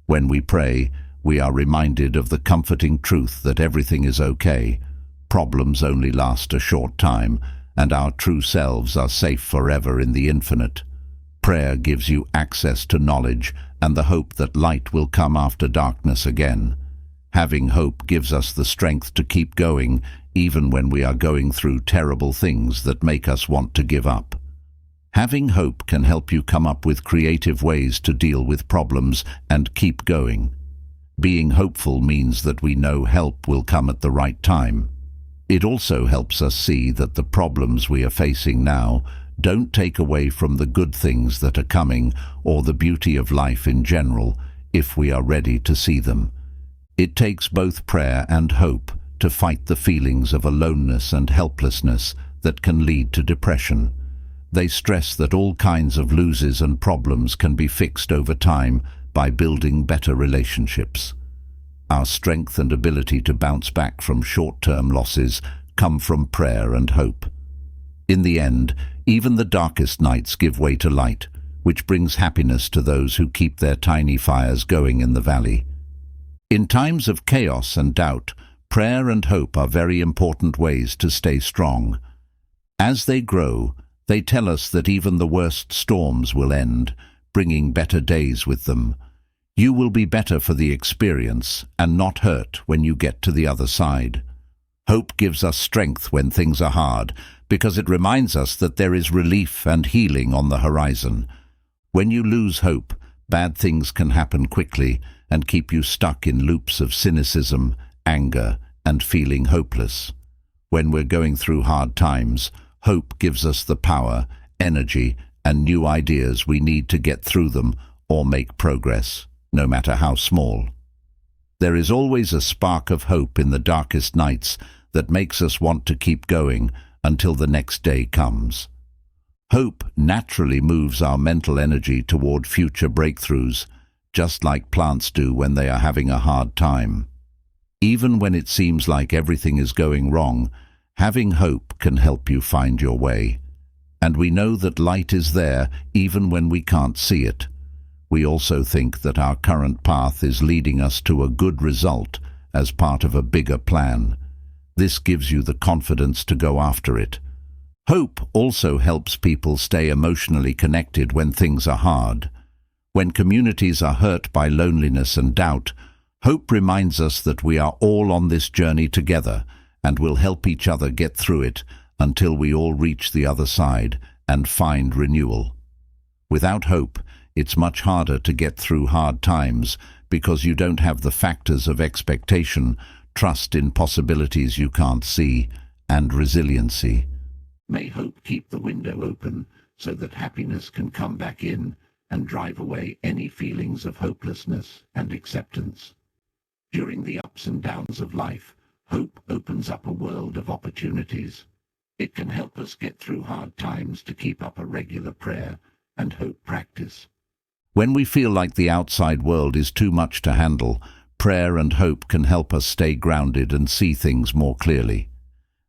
When we pray, we are reminded of the comforting truth that everything is okay, problems only last a short time, and our true selves are safe forever in the infinite. Prayer gives you access to knowledge and the hope that light will come after darkness again. Having hope gives us the strength to keep going even when we are going through terrible things that make us want to give up. Having hope can help you come up with creative ways to deal with problems and keep going. Being hopeful means that we know help will come at the right time. It also helps us see that the problems we are facing now don't take away from the good things that are coming or the beauty of life in general if we are ready to see them. It takes both prayer and hope to fight the feelings of aloneness and helplessness that can lead to depression. They stress that all kinds of losses and problems can be fixed over time by building better relationships. Our strength and ability to bounce back from short-term losses come from prayer and hope. In the end, even the darkest nights give way to light, which brings happiness to those who keep their tiny fires going in the valley. In times of chaos and doubt, prayer and hope are very important ways to stay strong. As they grow, they tell us that even the worst storms will end, bringing better days with them. You will be better for the experience and not hurt when you get to the other side. Hope gives us strength when things are hard because it reminds us that there is relief and healing on the horizon. When you lose hope, bad things can happen quickly and keep you stuck in loops of cynicism, anger, and feeling hopeless. When we're going through hard times, hope gives us the power, energy, and new ideas we need to get through them or make progress, no matter how small. There is always a spark of hope in the darkest nights that makes us want to keep going until the next day comes. Hope naturally moves our mental energy toward future breakthroughs, just like plants do when they are having a hard time. Even when it seems like everything is going wrong, having hope can help you find your way. And we know that light is there even when we can't see it. We also think that our current path is leading us to a good result as part of a bigger plan. This gives you the confidence to go after it. Hope also helps people stay emotionally connected when things are hard. When communities are hurt by loneliness and doubt, hope reminds us that we are all on this journey together and will help each other get through it until we all reach the other side and find renewal. Without hope, it's much harder to get through hard times because you don't have the factors of expectation, trust in possibilities you can't see, and resiliency. May hope keep the window open so that happiness can come back in and drive away any feelings of hopelessness and acceptance. During the ups and downs of life, hope opens up a world of opportunities. It can help us get through hard times to keep up a regular prayer and hope practice. When we feel like the outside world is too much to handle, prayer and hope can help us stay grounded and see things more clearly.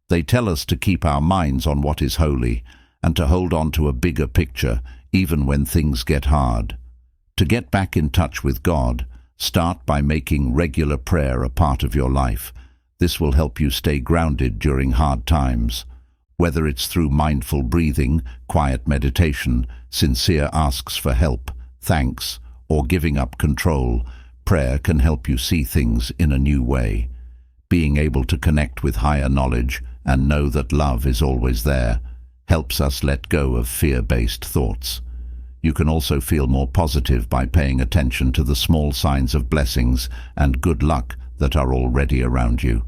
They tell us to keep our minds on what is holy and to hold on to a bigger picture even when things get hard. To get back in touch with God, start by making regular prayer a part of your life. This will help you stay grounded during hard times. Whether it's through mindful breathing, quiet meditation, sincere asks for help, thanks, or giving up control, prayer can help you see things in a new way. Being able to connect with higher knowledge and know that love is always there helps us let go of fear-based thoughts. You can also feel more positive by paying attention to the small signs of blessings and good luck that are already around you.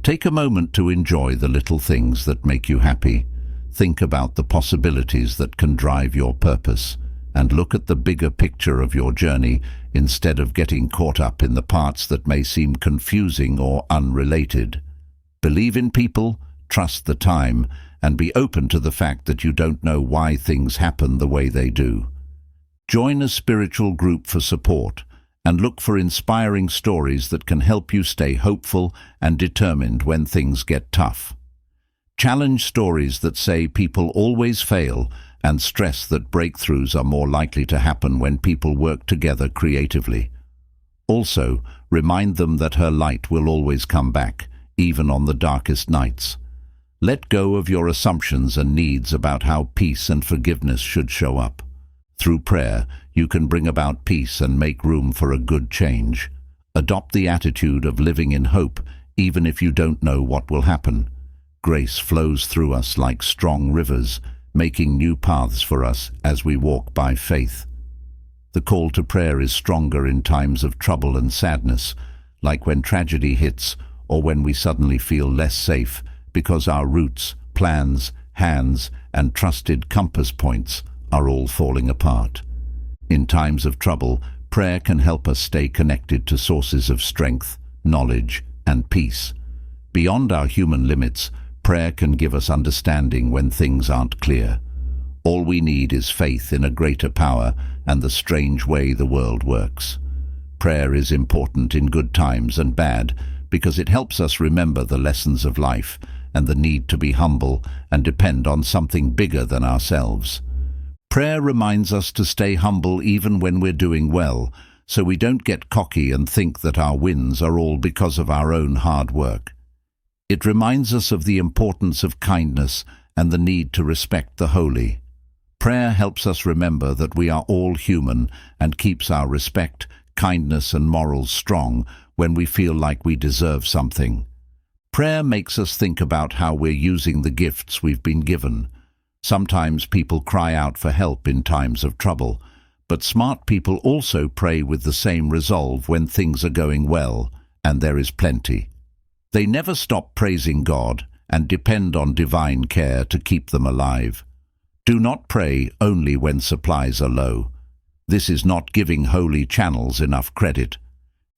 Take a moment to enjoy the little things that make you happy. Think about the possibilities that can drive your purpose, and look at the bigger picture of your journey instead of getting caught up in the parts that may seem confusing or unrelated. Believe in people, trust the time, and be open to the fact that you don't know why things happen the way they do. Join a spiritual group for support, and look for inspiring stories that can help you stay hopeful and determined when things get tough. Challenge stories that say people always fail and stress that breakthroughs are more likely to happen when people work together creatively. Also, remind them that her light will always come back, even on the darkest nights. Let go of your assumptions and needs about how peace and forgiveness should show up. Through prayer, you can bring about peace and make room for a good change. Adopt the attitude of living in hope, even if you don't know what will happen. Grace flows through us like strong rivers, making new paths for us as we walk by faith. The call to prayer is stronger in times of trouble and sadness, like when tragedy hits or when we suddenly feel less safe, because our roots, plans, hands, and trusted compass points are all falling apart. In times of trouble, prayer can help us stay connected to sources of strength, knowledge, and peace. Beyond our human limits, prayer can give us understanding when things aren't clear. All we need is faith in a greater power and the strange way the world works. Prayer is important in good times and bad because it helps us remember the lessons of life and the need to be humble and depend on something bigger than ourselves. Prayer reminds us to stay humble even when we're doing well, so we don't get cocky and think that our wins are all because of our own hard work. It reminds us of the importance of kindness and the need to respect the holy. Prayer helps us remember that we are all human and keeps our respect, kindness, and morals strong when we feel like we deserve something. Prayer makes us think about how we're using the gifts we've been given. Sometimes people cry out for help in times of trouble, but smart people also pray with the same resolve when things are going well and there is plenty. They never stop praising God and depend on divine care to keep them alive. Do not pray only when supplies are low. This is not giving holy channels enough credit.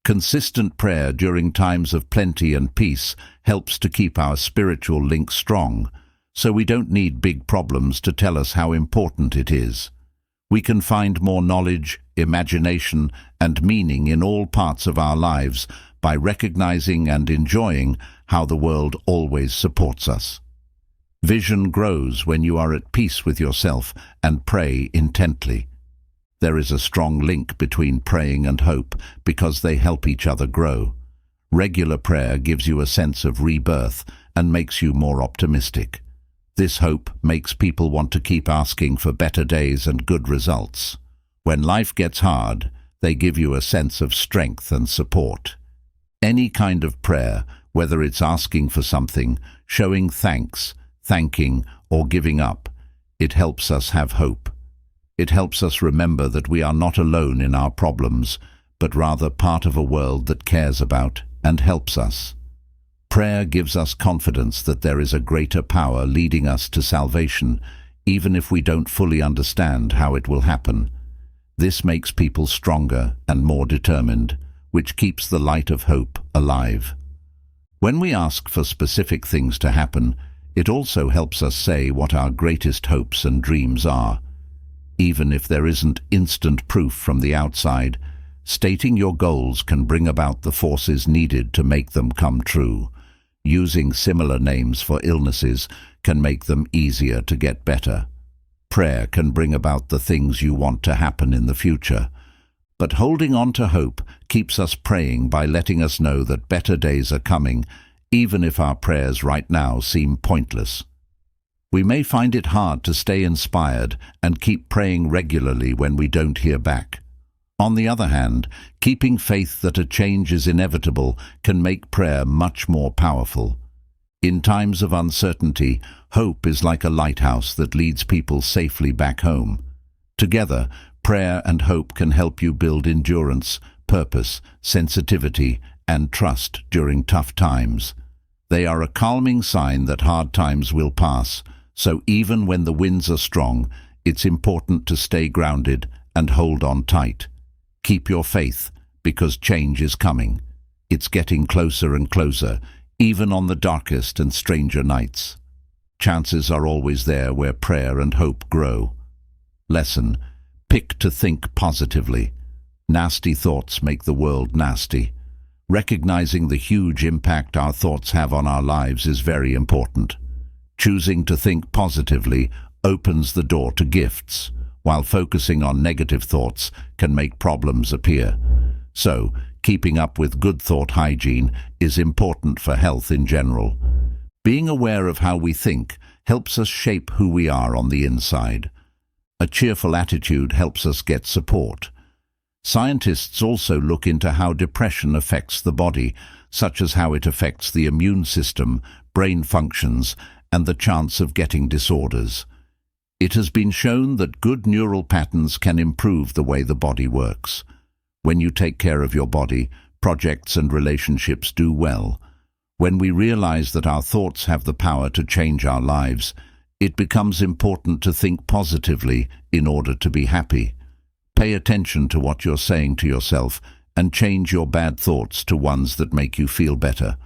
Consistent prayer during times of plenty and peace helps to keep our spiritual link strong, so we don't need big problems to tell us how important it is. We can find more knowledge, imagination, and meaning in all parts of our lives by recognizing and enjoying how the world always supports us. Vision grows when you are at peace with yourself and pray intently. There is a strong link between praying and hope because they help each other grow. Regular prayer gives you a sense of rebirth and makes you more optimistic. This hope makes people want to keep asking for better days and good results. When life gets hard, they give you a sense of strength and support. Any kind of prayer, whether it's asking for something, showing thanks, thanking, or giving up, it helps us have hope. It helps us remember that we are not alone in our problems, but rather part of a world that cares about and helps us. Prayer gives us confidence that there is a greater power leading us to salvation, even if we don't fully understand how it will happen. This makes people stronger and more determined, which keeps the light of hope alive. When we ask for specific things to happen, it also helps us say what our greatest hopes and dreams are. Even if there isn't instant proof from the outside, stating your goals can bring about the forces needed to make them come true. Using similar names for illnesses can make them easier to get better. Prayer can bring about the things you want to happen in the future. But holding on to hope keeps us praying by letting us know that better days are coming, even if our prayers right now seem pointless. We may find it hard to stay inspired and keep praying regularly when we don't hear back. On the other hand, keeping faith that a change is inevitable can make prayer much more powerful. In times of uncertainty, hope is like a lighthouse that leads people safely back home. Together, prayer and hope can help you build endurance, purpose, sensitivity, and trust during tough times. They are a calming sign that hard times will pass, so even when the winds are strong, it's important to stay grounded and hold on tight. Keep your faith, because change is coming. It's getting closer and closer, even on the darkest and stranger nights. Chances are always there where prayer and hope grow. Lesson: pick to think positively. Nasty thoughts make the world nasty. Recognizing the huge impact our thoughts have on our lives is very important. Choosing to think positively opens the door to gifts, while focusing on negative thoughts can make problems appear. So, keeping up with good thought hygiene is important for health in general. Being aware of how we think helps us shape who we are on the inside. A cheerful attitude helps us get support. Scientists also look into how depression affects the body, such as how it affects the immune system, brain functions, and the chance of getting disorders. It has been shown that good neural patterns can improve the way the body works. When you take care of your body, projects and relationships do well. When we realize that our thoughts have the power to change our lives, it becomes important to think positively in order to be happy. Pay attention to what you're saying to yourself and change your bad thoughts to ones that make you feel better.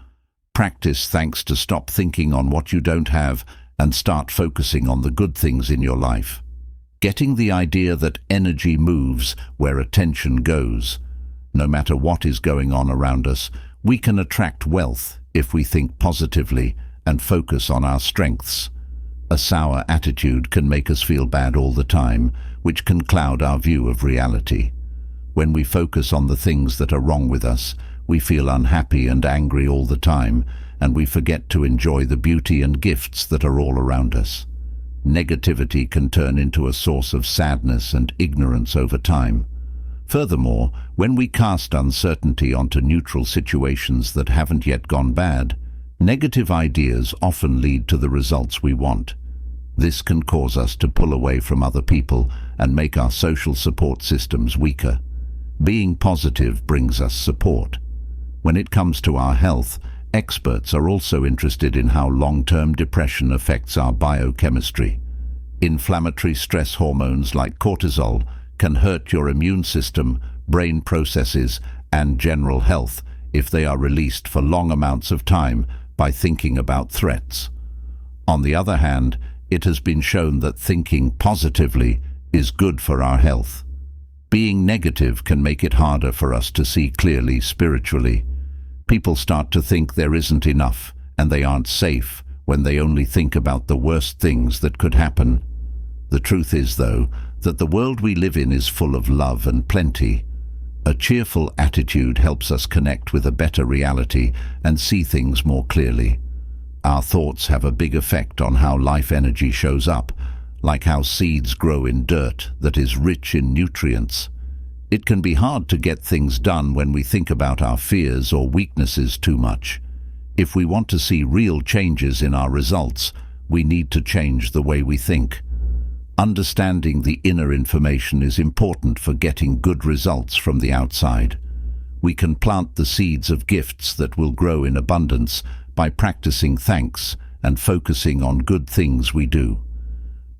Practice thanks to stop thinking on what you don't have and start focusing on the good things in your life. Getting the idea that energy moves where attention goes. No matter what is going on around us, we can attract wealth if we think positively and focus on our strengths. A sour attitude can make us feel bad all the time, which can cloud our view of reality. When we focus on the things that are wrong with us, we feel unhappy and angry all the time, and we forget to enjoy the beauty and gifts that are all around us. Negativity can turn into a source of sadness and ignorance over time. Furthermore, when we cast uncertainty onto neutral situations that haven't yet gone bad, negative ideas often lead to the results we want. This can cause us to pull away from other people and make our social support systems weaker. Being positive brings us support. When it comes to our health, experts are also interested in how long-term depression affects our biochemistry. Inflammatory stress hormones like cortisol can hurt your immune system, brain processes, and general health if they are released for long amounts of time by thinking about threats. On the other hand, it has been shown that thinking positively is good for our health. Being negative can make it harder for us to see clearly spiritually. People start to think there isn't enough and they aren't safe when they only think about the worst things that could happen. The truth is, though, that the world we live in is full of love and plenty. A cheerful attitude helps us connect with a better reality and see things more clearly. Our thoughts have a big effect on how life energy shows up, like how seeds grow in dirt that is rich in nutrients. It can be hard to get things done when we think about our fears or weaknesses too much. If we want to see real changes in our results, we need to change the way we think. Understanding the inner information is important for getting good results from the outside. We can plant the seeds of gifts that will grow in abundance by practicing thanks and focusing on good things we do.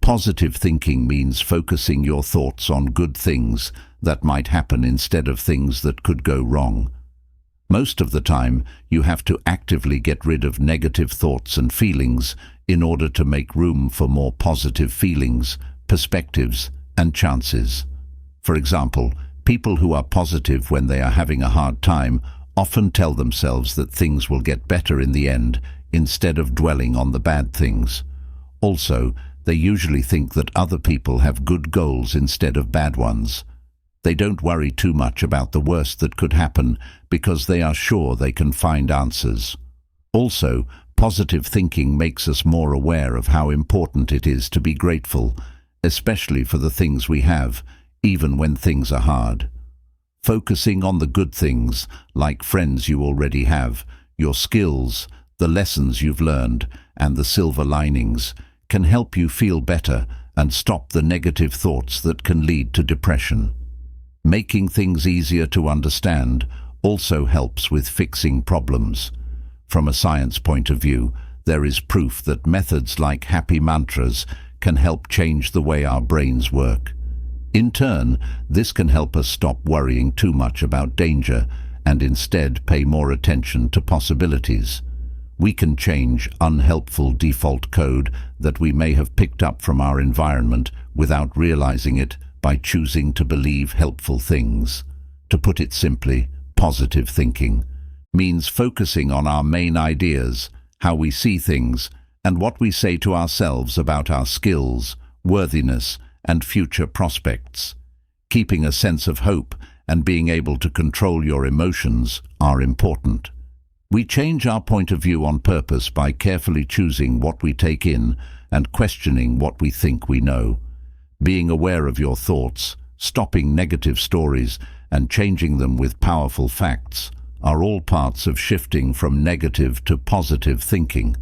Positive thinking means focusing your thoughts on good things that might happen instead of things that could go wrong. Most of the time, you have to actively get rid of negative thoughts and feelings in order to make room for more positive feelings, perspectives, and chances. For example, people who are positive when they are having a hard time often tell themselves that things will get better in the end instead of dwelling on the bad things. Also, they usually think that other people have good goals instead of bad ones. They don't worry too much about the worst that could happen because they are sure they can find answers. Also, positive thinking makes us more aware of how important it is to be grateful, especially for the things we have, even when things are hard. Focusing on the good things, like friends you already have, your skills, the lessons you've learned, and the silver linings, can help you feel better and stop the negative thoughts that can lead to depression. Making things easier to understand also helps with fixing problems. From a science point of view, there is proof that methods like happy mantras can help change the way our brains work. In turn, this can help us stop worrying too much about danger and instead pay more attention to possibilities. We can change unhelpful default code that we may have picked up from our environment without realizing it by choosing to believe helpful things. To put it simply, positive thinking means focusing on our main ideas, how we see things, and what we say to ourselves about our skills, worthiness, and future prospects. Keeping a sense of hope and being able to control your emotions are important. We change our point of view on purpose by carefully choosing what we take in and questioning what we think we know. Being aware of your thoughts, stopping negative stories, and changing them with powerful facts are all parts of shifting from negative to positive thinking.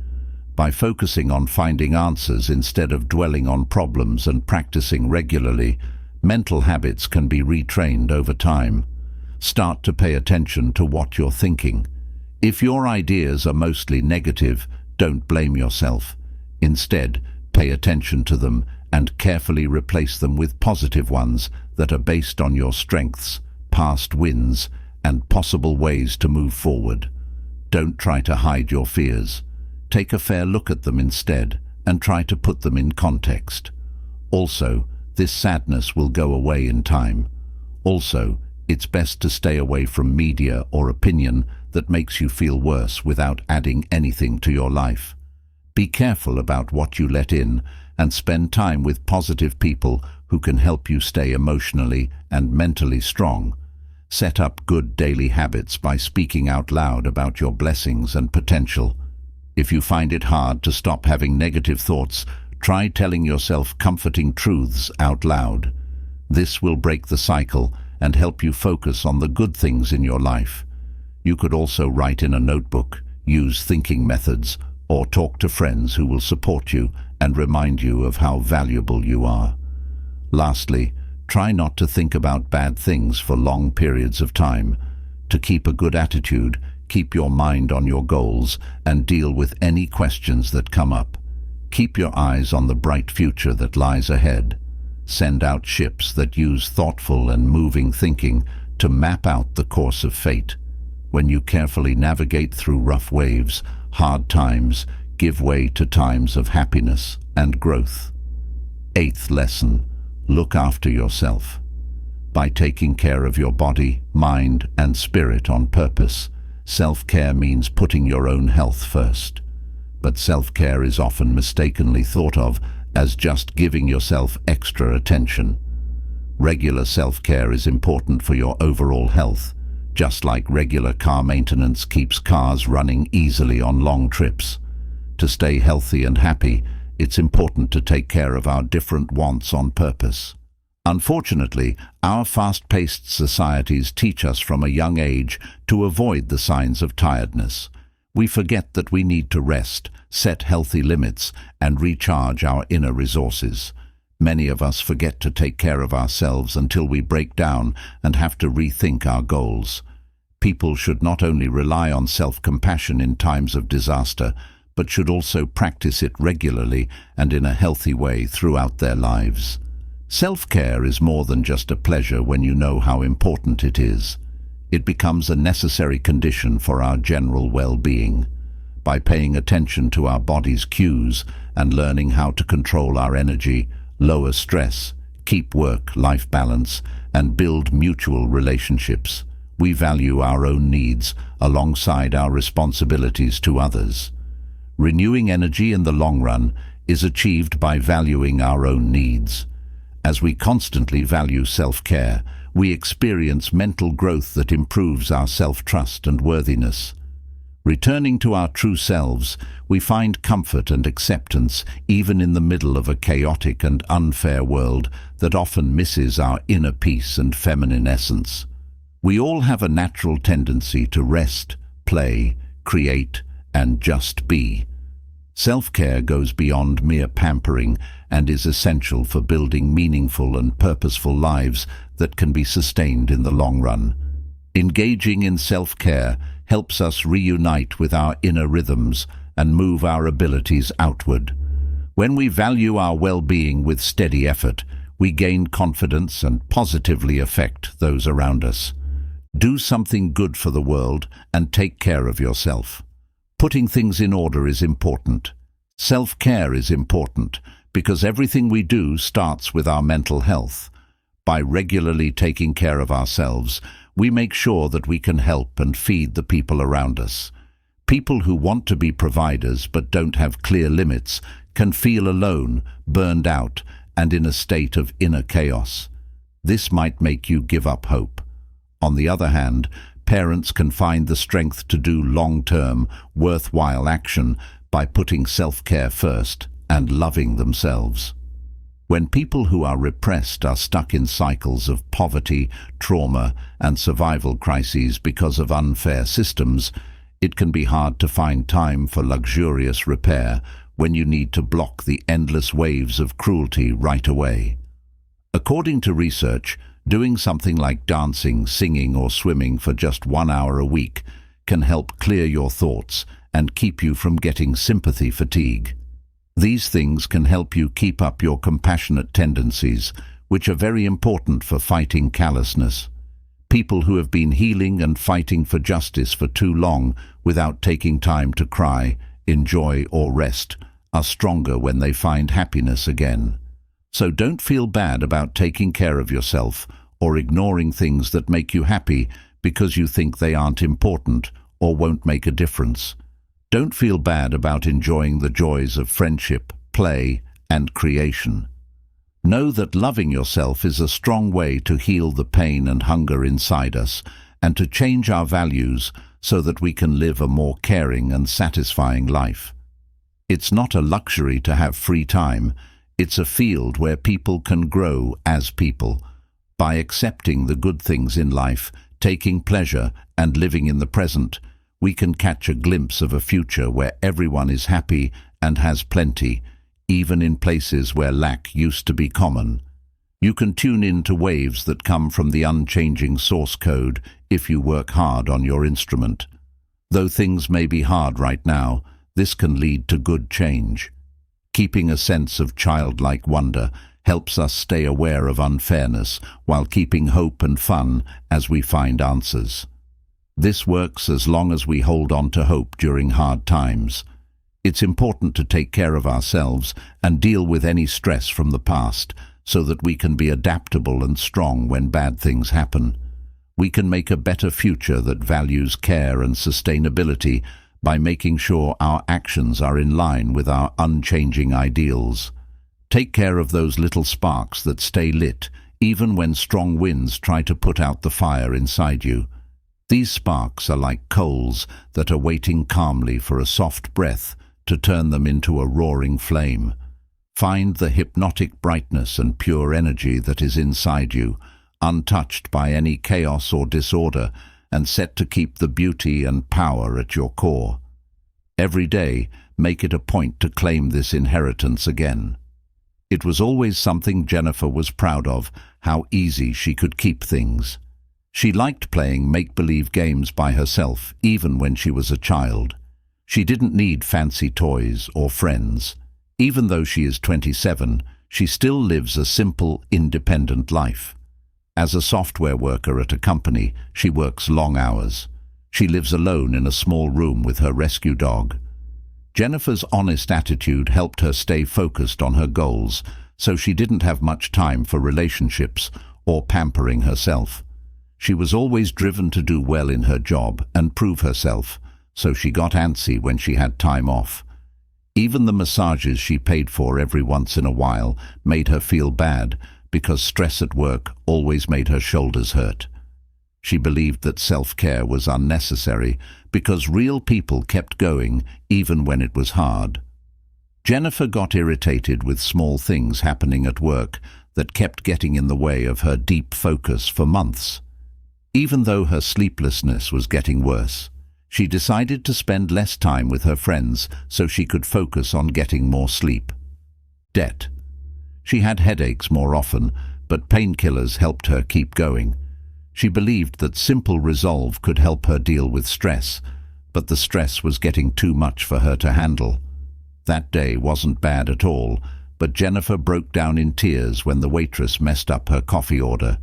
By focusing on finding answers instead of dwelling on problems and practicing regularly, mental habits can be retrained over time. Start to pay attention to what you're thinking. If your ideas are mostly negative, don't blame yourself. Instead, pay attention to them and carefully replace them with positive ones that are based on your strengths, past wins, and possible ways to move forward. Don't try to hide your fears. Take a fair look at them instead and try to put them in context. Also, this sadness will go away in time. Also, it's best to stay away from media or opinion that makes you feel worse without adding anything to your life. Be careful about what you let in and spend time with positive people who can help you stay emotionally and mentally strong. Set up good daily habits by speaking out loud about your blessings and potential. If you find it hard to stop having negative thoughts, try telling yourself comforting truths out loud. This will break the cycle and help you focus on the good things in your life. You could also write in a notebook, use thinking methods, or talk to friends who will support you and remind you of how valuable you are. Lastly, try not to think about bad things for long periods of time. To keep a good attitude, keep your mind on your goals and deal with any questions that come up. Keep your eyes on the bright future that lies ahead. Send out ships that use thoughtful and moving thinking to map out the course of fate. When you carefully navigate through rough waves, hard times give way to times of happiness and growth. 8th lesson, look after yourself. By taking care of your body, mind, and spirit on purpose, self-care means putting your own health first. But self-care is often mistakenly thought of as just giving yourself extra attention. Regular self-care is important for your overall health, just like regular car maintenance keeps cars running easily on long trips. To stay healthy and happy, it's important to take care of our different wants on purpose. Unfortunately, our fast-paced societies teach us from a young age to avoid the signs of tiredness. We forget that we need to rest, set healthy limits, and recharge our inner resources. Many of us forget to take care of ourselves until we break down and have to rethink our goals. People should not only rely on self-compassion in times of disaster, but should also practice it regularly and in a healthy way throughout their lives. Self-care is more than just a pleasure when you know how important it is. It becomes a necessary condition for our general well-being. By paying attention to our body's cues and learning how to control our energy, lower stress, keep work-life balance, and build mutual relationships, we value our own needs alongside our responsibilities to others. Renewing energy in the long run is achieved by valuing our own needs. As we constantly value self-care, we experience mental growth that improves our self-trust and worthiness. Returning to our true selves, we find comfort and acceptance even in the middle of a chaotic and unfair world that often misses our inner peace and feminine essence. We all have a natural tendency to rest, play, create, and just be. Self-care goes beyond mere pampering and is essential for building meaningful and purposeful lives that can be sustained in the long run. Engaging in self-care helps us reunite with our inner rhythms and move our abilities outward. When we value our well-being with steady effort, we gain confidence and positively affect those around us. Do something good for the world and take care of yourself. Putting things in order is important. Self-care is important because everything we do starts with our mental health. By regularly taking care of ourselves, we make sure that we can help and feed the people around us. People who want to be providers but don't have clear limits can feel alone, burned out, and in a state of inner chaos. This might make you give up hope. On the other hand, parents can find the strength to do long-term, worthwhile action by putting self-care first and loving themselves. When people who are repressed are stuck in cycles of poverty, trauma, and survival crises because of unfair systems, it can be hard to find time for luxurious repair when you need to block the endless waves of cruelty right away. According to research, doing something like dancing, singing, or swimming for just 1 hour a week can help clear your thoughts and keep you from getting sympathy fatigue. These things can help you keep up your compassionate tendencies, which are very important for fighting callousness. People who have been healing and fighting for justice for too long without taking time to cry, enjoy, or rest are stronger when they find happiness again. So don't feel bad about taking care of yourself or ignoring things that make you happy because you think they aren't important or won't make a difference. Don't feel bad about enjoying the joys of friendship, play, and creation. Know that loving yourself is a strong way to heal the pain and hunger inside us and to change our values so that we can live a more caring and satisfying life. It's not a luxury to have free time. It's a field where people can grow as people. By accepting the good things in life, taking pleasure, and living in the present, we can catch a glimpse of a future where everyone is happy and has plenty, even in places where lack used to be common. You can tune in to waves that come from the unchanging source code if you work hard on your instrument. Though things may be hard right now, this can lead to good change. Keeping a sense of childlike wonder helps us stay aware of unfairness while keeping hope and fun as we find answers. This works as long as we hold on to hope during hard times. It's important to take care of ourselves and deal with any stress from the past so that we can be adaptable and strong when bad things happen. We can make a better future that values care and sustainability by making sure our actions are in line with our unchanging ideals. Take care of those little sparks that stay lit even when strong winds try to put out the fire inside you. These sparks are like coals that are waiting calmly for a soft breath to turn them into a roaring flame. Find the hypnotic brightness and pure energy that is inside you, untouched by any chaos or disorder, and set to keep the beauty and power at your core. Every day, make it a point to claim this inheritance again. It was always something Jennifer was proud of, how easy she could keep things. She liked playing make-believe games by herself, even when she was a child. She didn't need fancy toys or friends. Even though she is 27, she still lives a simple, independent life. As a software worker at a company, she works long hours. She lives alone in a small room with her rescue dog. Jennifer's honest attitude helped her stay focused on her goals, so she didn't have much time for relationships or pampering herself. She was always driven to do well in her job and prove herself, so she got antsy when she had time off. Even the massages she paid for every once in a while made her feel bad because stress at work always made her shoulders hurt. She believed that self-care was unnecessary because real people kept going even when it was hard. Jennifer got irritated with small things happening at work that kept getting in the way of her deep focus for months. Even though her sleeplessness was getting worse, she decided to spend less time with her friends so she could focus on getting more sleep. Debt. She had headaches more often, but painkillers helped her keep going. She believed that simple resolve could help her deal with stress, but the stress was getting too much for her to handle. That day wasn't bad at all, but Jennifer broke down in tears when the waitress messed up her coffee order.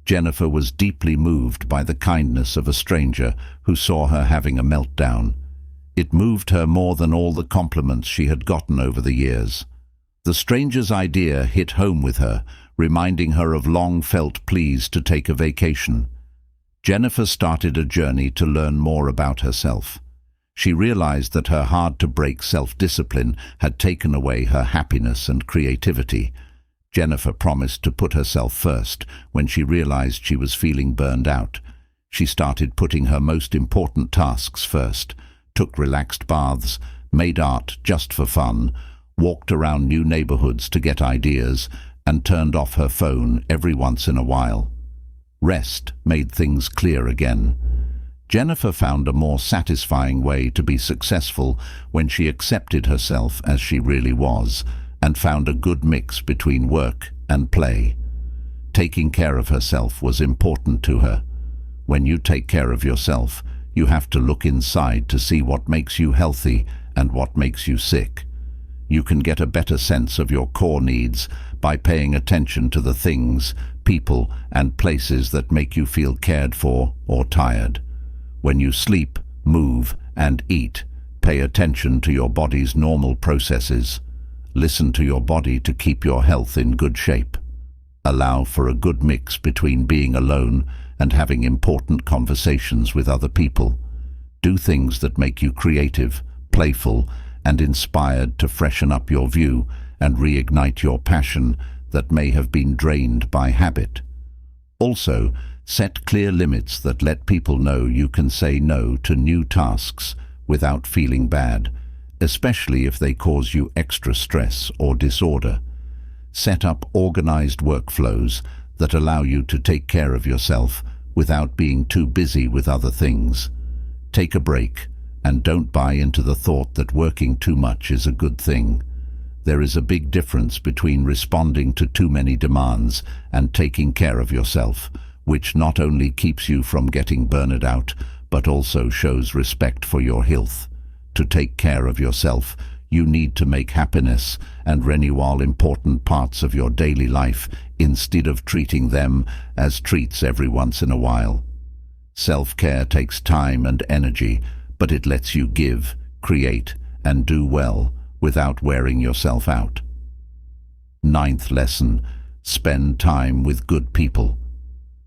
Jennifer was deeply moved by the kindness of a stranger who saw her having a meltdown. It moved her more than all the compliments she had gotten over the years. The stranger's idea hit home with her, reminding her of long-felt pleas to take a vacation. Jennifer started a journey to learn more about herself. She realized that her hard-to-break self-discipline had taken away her happiness and creativity. Jennifer promised to put herself first when she realized she was feeling burned out. She started putting her most important tasks first, took relaxed baths, made art just for fun, walked around new neighborhoods to get ideas, and turned off her phone every once in a while. Rest made things clear again. Jennifer found a more satisfying way to be successful when she accepted herself as she really was, and found a good mix between work and play. Taking care of herself was important to her. When you take care of yourself, you have to look inside to see what makes you healthy and what makes you sick. You can get a better sense of your core needs by paying attention to the things, people, and places that make you feel cared for or tired. When you sleep, move, and eat, pay attention to your body's normal processes. Listen to your body to keep your health in good shape. Allow for a good mix between being alone and having important conversations with other people. Do things that make you creative, playful, and inspired to freshen up your view and reignite your passion that may have been drained by habit. Also, set clear limits that let people know you can say no to new tasks without feeling bad, especially if they cause you extra stress or disorder. Set up organized workflows that allow you to take care of yourself without being too busy with other things. Take a break, and don't buy into the thought that working too much is a good thing. There is a big difference between responding to too many demands and taking care of yourself, which not only keeps you from getting burned out, but also shows respect for your health. To take care of yourself, you need to make happiness and renewal important parts of your daily life instead of treating them as treats every once in a while. Self-care takes time and energy, but it lets you give, create, and do well without wearing yourself out. 9th lesson: spend time with good people.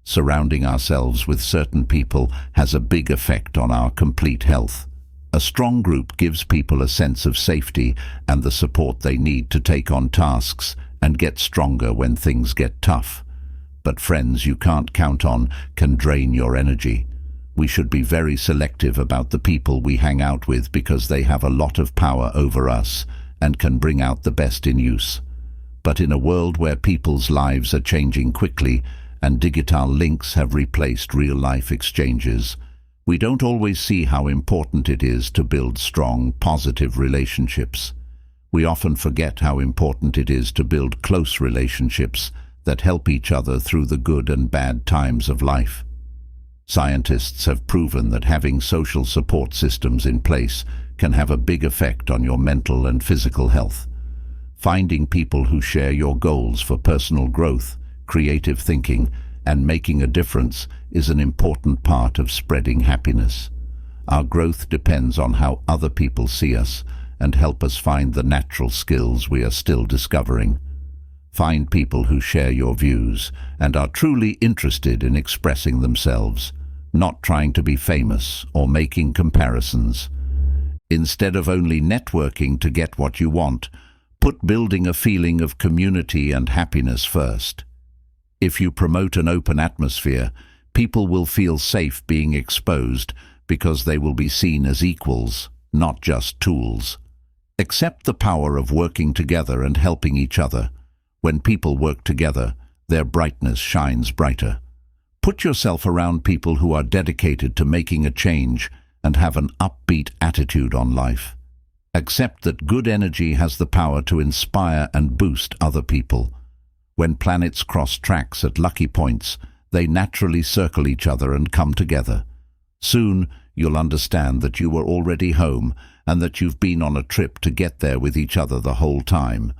Surrounding ourselves with certain people has a big effect on our complete health. A strong group gives people a sense of safety and the support they need to take on tasks and get stronger when things get tough. But friends you can't count on can drain your energy. We should be very selective about the people we hang out with because they have a lot of power over us and can bring out the best in use. But in a world where people's lives are changing quickly and digital links have replaced real-life exchanges, we don't always see how important it is to build strong, positive relationships. We often forget how important it is to build close relationships that help each other through the good and bad times of life. Scientists have proven that having social support systems in place can have a big effect on your mental and physical health. Finding people who share your goals for personal growth, creative thinking, and making a difference is an important part of spreading happiness. Our growth depends on how other people see us and help us find the natural skills we are still discovering. Find people who share your views and are truly interested in expressing themselves, not trying to be famous or making comparisons. Instead of only networking to get what you want, put building a feeling of community and happiness first. If you promote an open atmosphere, people will feel safe being exposed because they will be seen as equals, not just tools. Accept the power of working together and helping each other. When people work together, their brightness shines brighter. Put yourself around people who are dedicated to making a change and have an upbeat attitude on life. Accept that good energy has the power to inspire and boost other people. When planets cross tracks at lucky points, they naturally circle each other and come together. Soon, you'll understand that you were already home and that you've been on a trip to get there with each other the whole time.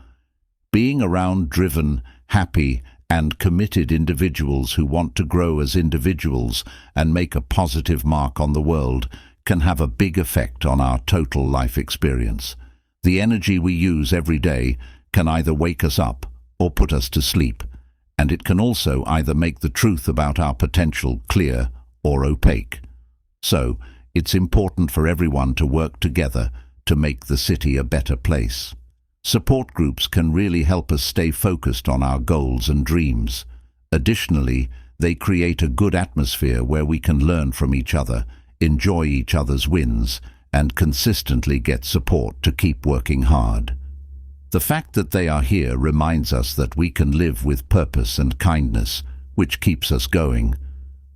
Being around driven, happy, and committed individuals who want to grow as individuals and make a positive mark on the world can have a big effect on our total life experience. The energy we use every day can either wake us up or put us to sleep, and it can also either make the truth about our potential clear or opaque. So, it's important for everyone to work together to make the city a better place. Support groups can really help us stay focused on our goals and dreams. Additionally, they create a good atmosphere where we can learn from each other, enjoy each other's wins, and consistently get support to keep working hard. The fact that they are here reminds us that we can live with purpose and kindness, which keeps us going.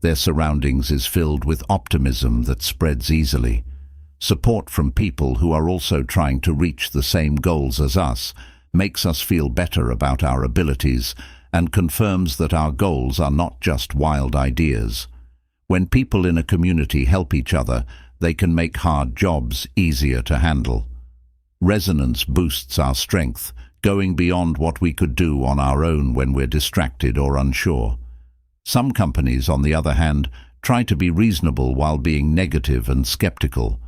Their surroundings is filled with optimism that spreads easily. Support from people who are also trying to reach the same goals as us makes us feel better about our abilities and confirms that our goals are not just wild ideas. When people in a community help each other, they can make hard jobs easier to handle. Resonance boosts our strength, going beyond what we could do on our own when we're distracted or unsure. Some companies, on the other hand, try to be reasonable while being negative and skeptical.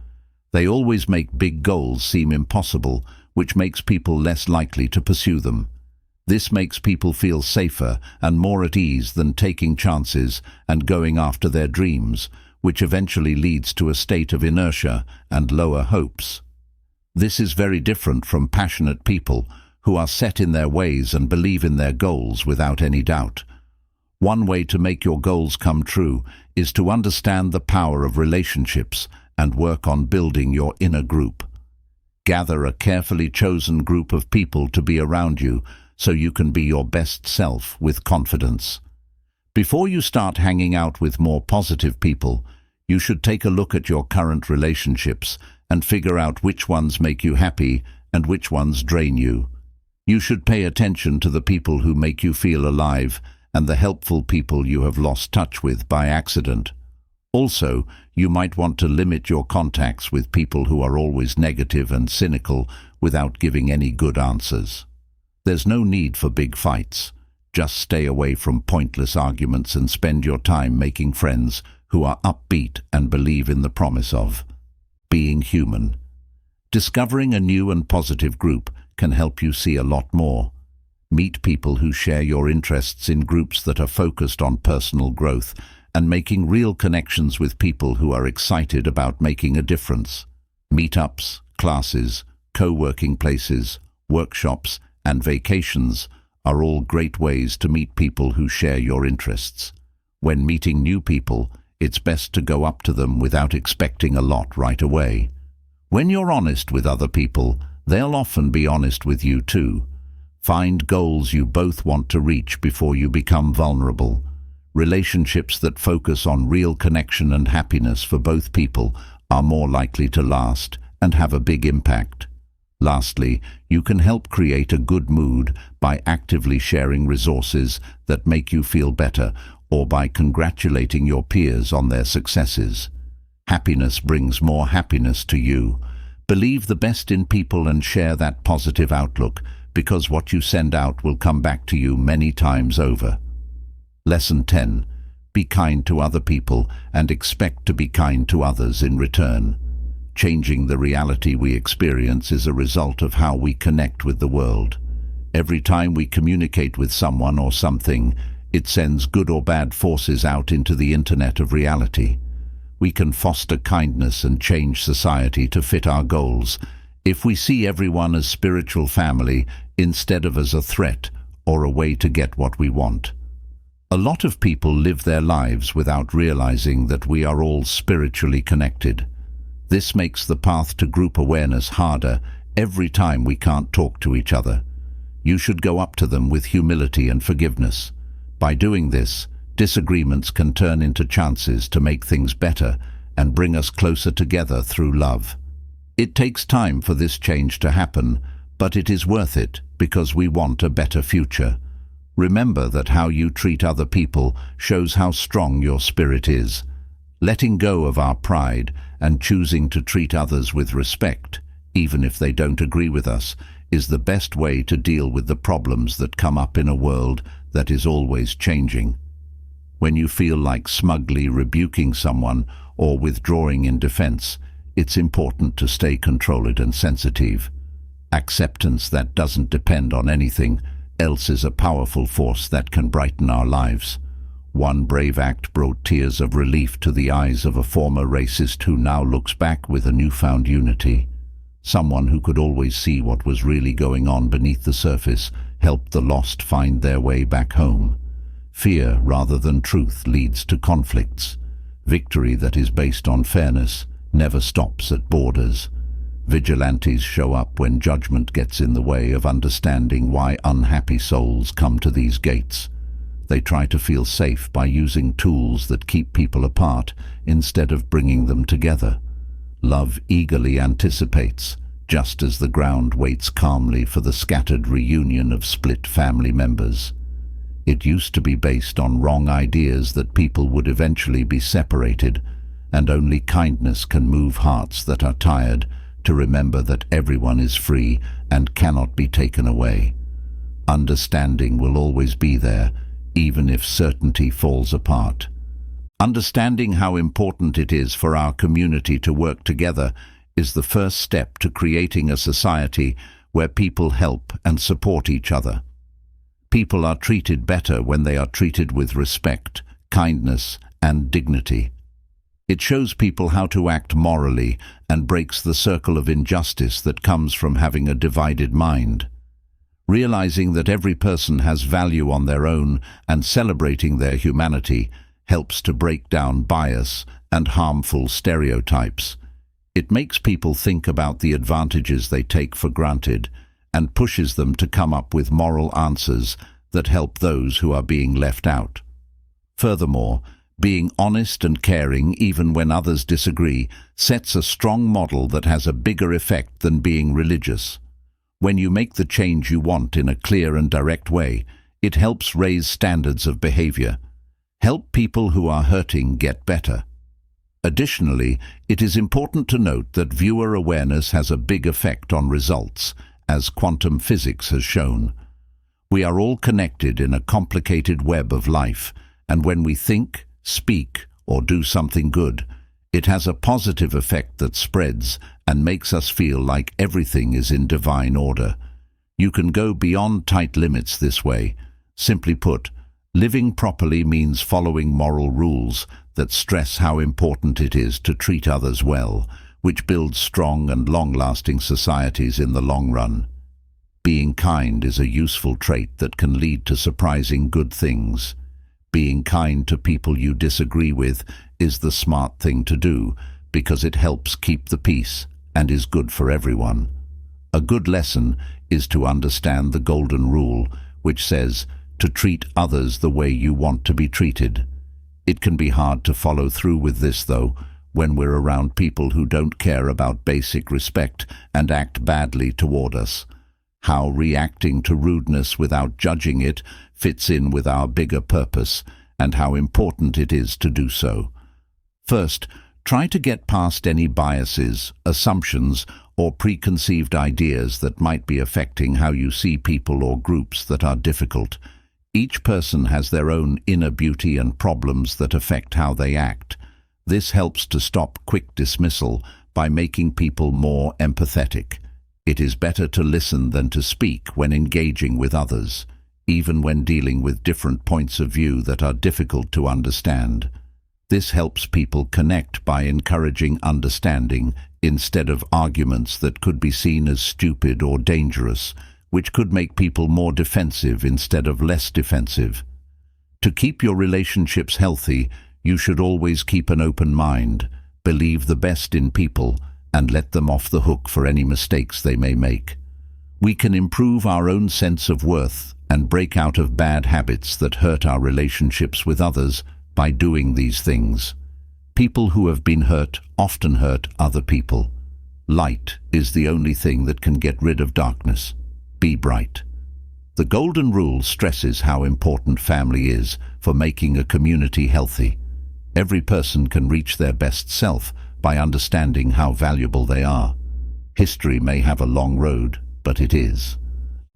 They always make big goals seem impossible, which makes people less likely to pursue them. This makes people feel safer and more at ease than taking chances and going after their dreams, which eventually leads to a state of inertia and lower hopes. This is very different from passionate people who are set in their ways and believe in their goals without any doubt. One way to make your goals come true is to understand the power of relationships and work on building your inner group. Gather a carefully chosen group of people to be around you so you can be your best self with confidence. Before you start hanging out with more positive people, you should take a look at your current relationships and figure out which ones make you happy and which ones drain you. You should pay attention to the people who make you feel alive and the helpful people you have lost touch with by accident. Also, you might want to limit your contacts with people who are always negative and cynical without giving any good answers. There's no need for big fights. Just stay away from pointless arguments and spend your time making friends who are upbeat and believe in the promise of being human. Discovering a new and positive group can help you see a lot more. Meet people who share your interests in groups that are focused on personal growth and making real connections with people who are excited about making a difference. Meetups, classes, co-working places, workshops, and vacations are all great ways to meet people who share your interests. When meeting new people, it's best to go up to them without expecting a lot right away. When you're honest with other people, they'll often be honest with you too. Find goals you both want to reach before you become vulnerable. Relationships that focus on real connection and happiness for both people are more likely to last and have a big impact. Lastly, you can help create a good mood by actively sharing resources that make you feel better or by congratulating your peers on their successes. Happiness brings more happiness to you. Believe the best in people and share that positive outlook, because what you send out will come back to you many times over. Lesson 10. Be kind to other people and expect to be kind to others in return. Changing the reality we experience is a result of how we connect with the world. Every time we communicate with someone or something, it sends good or bad forces out into the internet of reality. We can foster kindness and change society to fit our goals if we see everyone as spiritual family instead of as a threat or a way to get what we want. A lot of people live their lives without realizing that we are all spiritually connected. This makes the path to group awareness harder every time we can't talk to each other. You should go up to them with humility and forgiveness. By doing this, disagreements can turn into chances to make things better and bring us closer together through love. It takes time for this change to happen, but it is worth it because we want a better future. Remember that how you treat other people shows how strong your spirit is. Letting go of our pride and choosing to treat others with respect, even if they don't agree with us, is the best way to deal with the problems that come up in a world that is always changing. When you feel like smugly rebuking someone or withdrawing in defense, it's important to stay controlled and sensitive. Acceptance that doesn't depend on anything else is a powerful force that can brighten our lives. One brave act brought tears of relief to the eyes of a former racist who now looks back with a newfound unity. Someone who could always see what was really going on beneath the surface helped the lost find their way back home. Fear rather than truth leads to conflicts. Victory that is based on fairness never stops at borders. Vigilantes show up when judgment gets in the way of understanding why unhappy souls come to these gates. They try to feel safe by using tools that keep people apart instead of bringing them together. Love eagerly anticipates, just as the ground waits calmly for the scattered reunion of split family members. It used to be based on wrong ideas that people would eventually be separated, and only kindness can move hearts that are tired to remember that everyone is free and cannot be taken away. Understanding will always be there, even if certainty falls apart. Understanding how important it is for our community to work together is the first step to creating a society where people help and support each other. People are treated better when they are treated with respect, kindness, and dignity. It shows people how to act morally and breaks the circle of injustice that comes from having a divided mind. Realizing that every person has value on their own and celebrating their humanity helps to break down bias and harmful stereotypes. It makes people think about the advantages they take for granted and pushes them to come up with moral answers that help those who are being left out. Furthermore, being honest and caring even when others disagree sets a strong model that has a bigger effect than being religious. When you make the change you want in a clear and direct way, it helps raise standards of behavior. Help people who are hurting get better. Additionally, it is important to note that viewer awareness has a big effect on results, as quantum physics has shown. We are all connected in a complicated web of life, and when we think, speak, or do something good, it has a positive effect that spreads and makes us feel like everything is in divine order. You can go beyond tight limits this way. Simply put, living properly means following moral rules that stress how important it is to treat others well, which builds strong and long-lasting societies in the long run. Being kind is a useful trait that can lead to surprising good things. Being kind to people you disagree with is the smart thing to do because it helps keep the peace and is good for everyone. A good lesson is to understand the golden rule, which says to treat others the way you want to be treated. It can be hard to follow through with this, though, when we're around people who don't care about basic respect and act badly toward us. How reacting to rudeness without judging it fits in with our bigger purpose, and how important it is to do so. First, try to get past any biases, assumptions, or preconceived ideas that might be affecting how you see people or groups that are difficult. Each person has their own inner beauty and problems that affect how they act. This helps to stop quick dismissal by making people more empathetic. It is better to listen than to speak when engaging with others, even when dealing with different points of view that are difficult to understand. This helps people connect by encouraging understanding instead of arguments that could be seen as stupid or dangerous, which could make people more defensive instead of less defensive. To keep your relationships healthy, you should always keep an open mind, believe the best in people, and let them off the hook for any mistakes they may make. We can improve our own sense of worth and break out of bad habits that hurt our relationships with others by doing these things. People who have been hurt often hurt other people. Light is the only thing that can get rid of darkness. Be bright. The Golden Rule stresses how important family is for making a community healthy. Every person can reach their best self by understanding how valuable they are. History may have a long road, but it is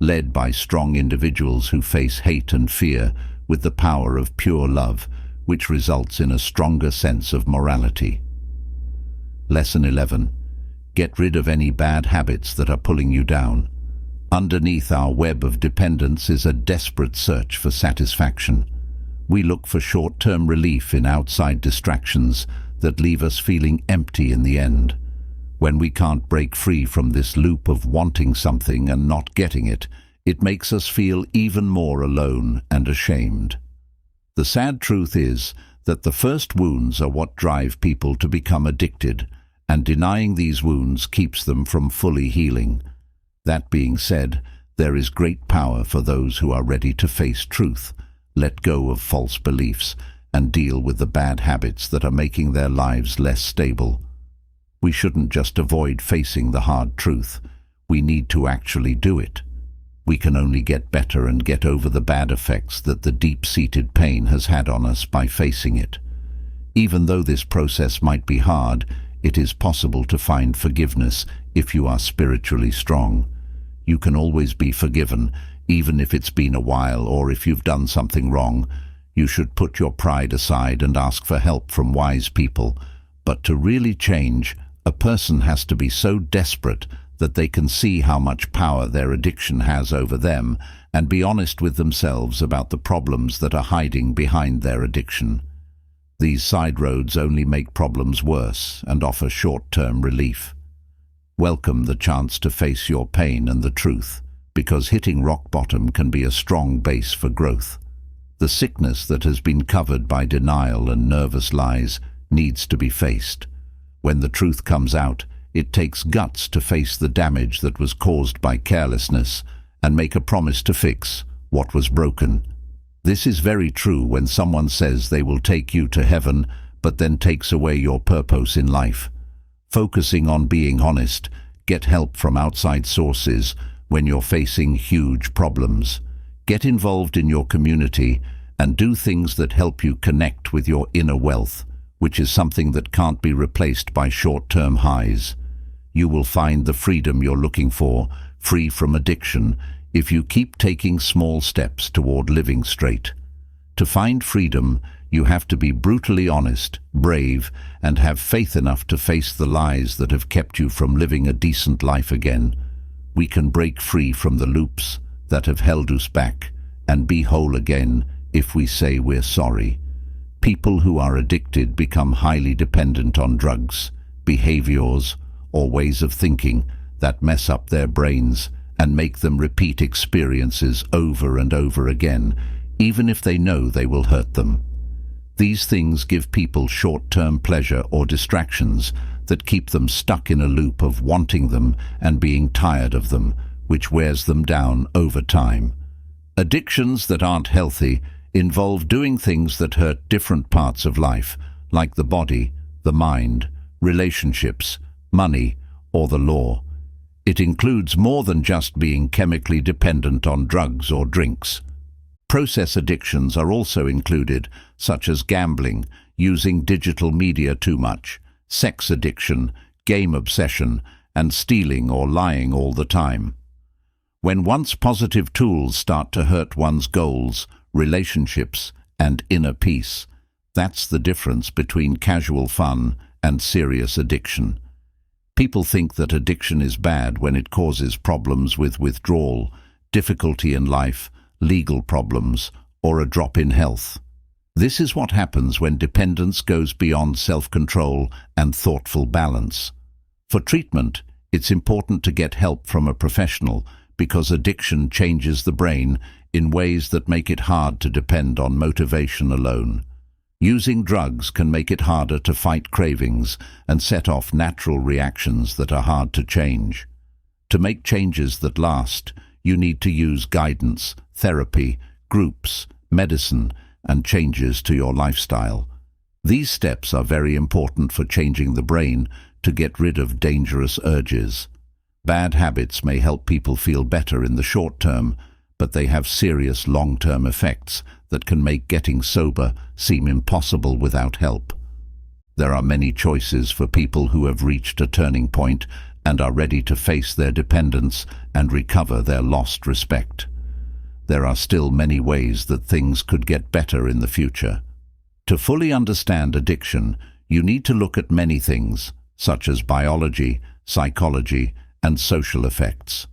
led by strong individuals who face hate and fear with the power of pure love, which results in a stronger sense of morality. Lesson 11. Get rid of any bad habits that are pulling you down. Underneath our web of dependence is a desperate search for satisfaction. We look for short-term relief in outside distractions that leave us feeling empty in the end. When we can't break free from this loop of wanting something and not getting it, it makes us feel even more alone and ashamed. The sad truth is that the first wounds are what drive people to become addicted, and denying these wounds keeps them from fully healing. That being said, there is great power for those who are ready to face truth, let go of false beliefs, and deal with the bad habits that are making their lives less stable. We shouldn't just avoid facing the hard truth. We need to actually do it. We can only get better and get over the bad effects that the deep-seated pain has had on us by facing it. Even though this process might be hard, it is possible to find forgiveness if you are spiritually strong. You can always be forgiven, even if it's been a while or if you've done something wrong. You should put your pride aside and ask for help from wise people. But to really change, a person has to be so desperate that they can see how much power their addiction has over them and be honest with themselves about the problems that are hiding behind their addiction. These side roads only make problems worse and offer short-term relief. Welcome the chance to face your pain and the truth, because hitting rock bottom can be a strong base for growth. The sickness that has been covered by denial and nervous lies needs to be faced. When the truth comes out, it takes guts to face the damage that was caused by carelessness and make a promise to fix what was broken. This is very true when someone says they will take you to heaven, but then takes away your purpose in life. Focusing on being honest, get help from outside sources when you're facing huge problems. Get involved in your community and do things that help you connect with your inner wealth, which is something that can't be replaced by short-term highs. You will find the freedom you're looking for, free from addiction, if you keep taking small steps toward living straight. To find freedom, you have to be brutally honest, brave, and have faith enough to face the lies that have kept you from living a decent life again. We can break free from the loops that have held us back and be whole again if we say we're sorry. People who are addicted become highly dependent on drugs, behaviors, or ways of thinking that mess up their brains and make them repeat experiences over and over again, even if they know they will hurt them. These things give people short-term pleasure or distractions that keep them stuck in a loop of wanting them and being tired of them, which wears them down over time. Addictions that aren't healthy involve doing things that hurt different parts of life, like the body, the mind, relationships, money, or the law. It includes more than just being chemically dependent on drugs or drinks. Process addictions are also included, such as gambling, using digital media too much, sex addiction, game obsession, and stealing or lying all the time. When once positive tools start to hurt one's goals, relationships, and inner peace. That's the difference between casual fun and serious addiction. People think that addiction is bad when it causes problems with withdrawal, difficulty in life, legal problems, or a drop in health. This is what happens when dependence goes beyond self-control and thoughtful balance. For treatment, it's important to get help from a professional because addiction changes the brain in ways that make it hard to depend on motivation alone. Using drugs can make it harder to fight cravings and set off natural reactions that are hard to change. To make changes that last, you need to use guidance, therapy, groups, medicine, and changes to your lifestyle. These steps are very important for changing the brain to get rid of dangerous urges. Bad habits may help people feel better in the short term, but they have serious long-term effects that can make getting sober seem impossible without help. There are many choices for people who have reached a turning point and are ready to face their dependence and recover their lost respect. There are still many ways that things could get better in the future. To fully understand addiction, you need to look at many things, such as biology, psychology, and social effects.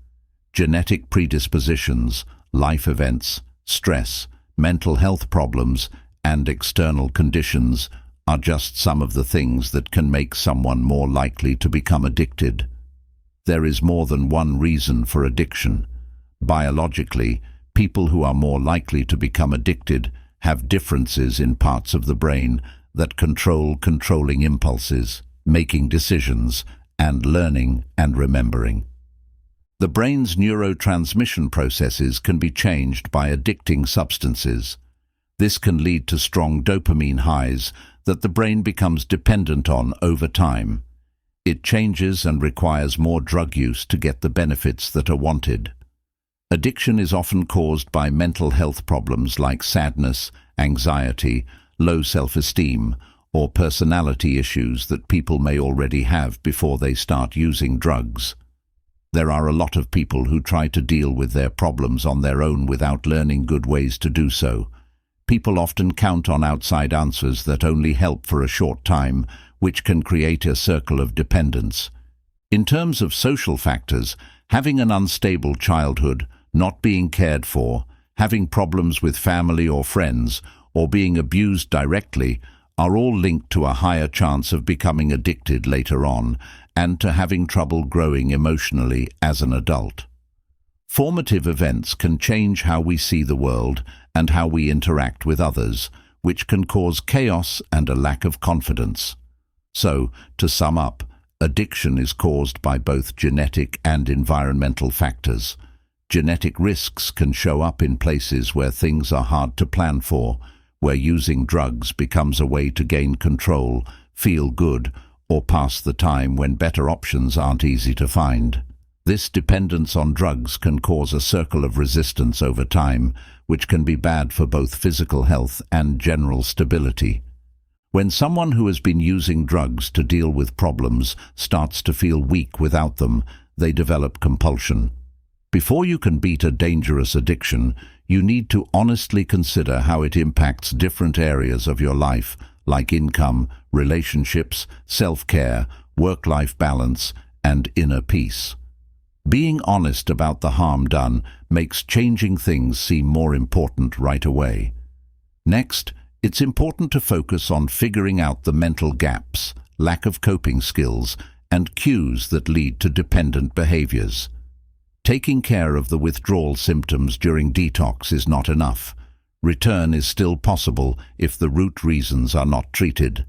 Genetic predispositions, life events, stress, mental health problems, and external conditions are just some of the things that can make someone more likely to become addicted. There is more than one reason for addiction. Biologically, people who are more likely to become addicted have differences in parts of the brain that control controlling impulses, making decisions, and learning and remembering. The brain's neurotransmission processes can be changed by addicting substances. This can lead to strong dopamine highs that the brain becomes dependent on over time. It changes and requires more drug use to get the benefits that are wanted. Addiction is often caused by mental health problems like sadness, anxiety, low self-esteem, or personality issues that people may already have before they start using drugs. There are a lot of people who try to deal with their problems on their own without learning good ways to do so. People often count on outside answers that only help for a short time, which can create a circle of dependence. In terms of social factors, having an unstable childhood, not being cared for, having problems with family or friends, or being abused directly are all linked to a higher chance of becoming addicted later on and to having trouble growing emotionally as an adult. Formative events can change how we see the world and how we interact with others, which can cause chaos and a lack of confidence. So, to sum up, addiction is caused by both genetic and environmental factors. Genetic risks can show up in places where things are hard to plan for, where using drugs becomes a way to gain control, feel good, or pass the time when better options aren't easy to find. This dependence on drugs can cause a circle of resistance over time, which can be bad for both physical health and general stability. When someone who has been using drugs to deal with problems starts to feel weak without them, they develop compulsion. Before you can beat a dangerous addiction, you need to honestly consider how it impacts different areas of your life, like income, relationships, self-care, work-life balance, and inner peace. Being honest about the harm done makes changing things seem more important right away. Next, it's important to focus on figuring out the mental gaps, lack of coping skills, and cues that lead to dependent behaviors. Taking care of the withdrawal symptoms during detox is not enough. Return is still possible if the root reasons are not treated.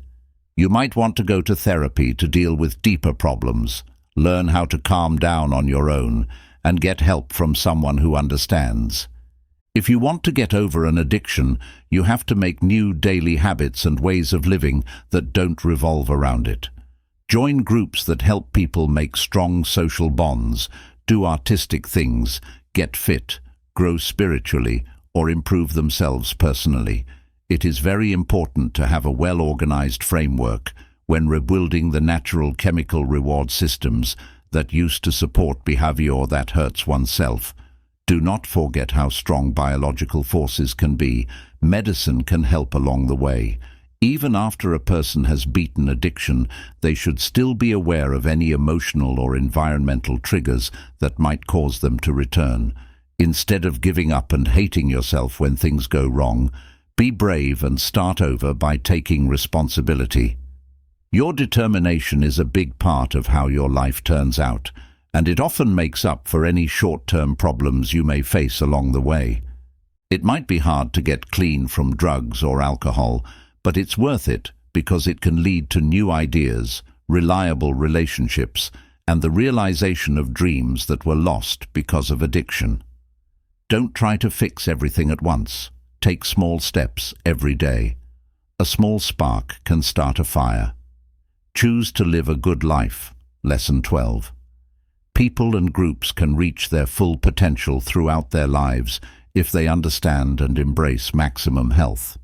You might want to go to therapy to deal with deeper problems, learn how to calm down on your own, and get help from someone who understands. If you want to get over an addiction, you have to make new daily habits and ways of living that don't revolve around it. Join groups that help people make strong social bonds, do artistic things, get fit, grow spiritually, or improve themselves personally. It is very important to have a well-organized framework when rebuilding the natural chemical reward systems that used to support behavior that hurts oneself. Do not forget how strong biological forces can be. Medicine can help along the way. Even after a person has beaten addiction, they should still be aware of any emotional or environmental triggers that might cause them to return. Instead of giving up and hating yourself when things go wrong, be brave and start over by taking responsibility. Your determination is a big part of how your life turns out, and it often makes up for any short-term problems you may face along the way. It might be hard to get clean from drugs or alcohol, but it's worth it because it can lead to new ideas, reliable relationships, and the realization of dreams that were lost because of addiction. Don't try to fix everything at once. Take small steps every day. A small spark can start a fire. Choose to live a good life. Lesson 12. People and groups can reach their full potential throughout their lives if they understand and embrace maximum health.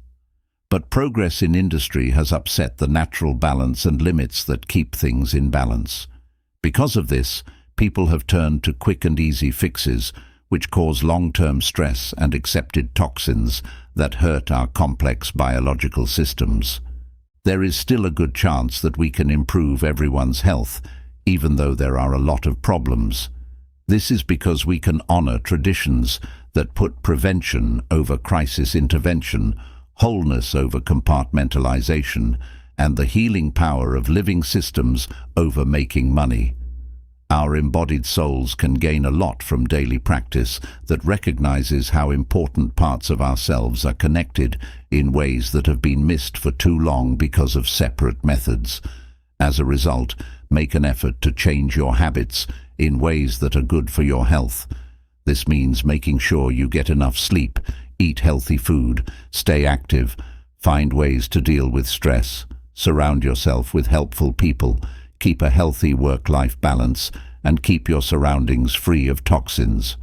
But progress in industry has upset the natural balance and limits that keep things in balance. Because of this, people have turned to quick and easy fixes, which cause long-term stress and accepted toxins that hurt our complex biological systems. There is still a good chance that we can improve everyone's health, even though there are a lot of problems. This is because we can honor traditions that put prevention over crisis intervention, wholeness over compartmentalization, and the healing power of living systems over making money. Our embodied souls can gain a lot from daily practice that recognizes how important parts of ourselves are connected in ways that have been missed for too long because of separate methods. As a result, make an effort to change your habits in ways that are good for your health. This means making sure you get enough sleep, eat healthy food, stay active, find ways to deal with stress, surround yourself with helpful people, keep a healthy work-life balance, and keep your surroundings free of toxins.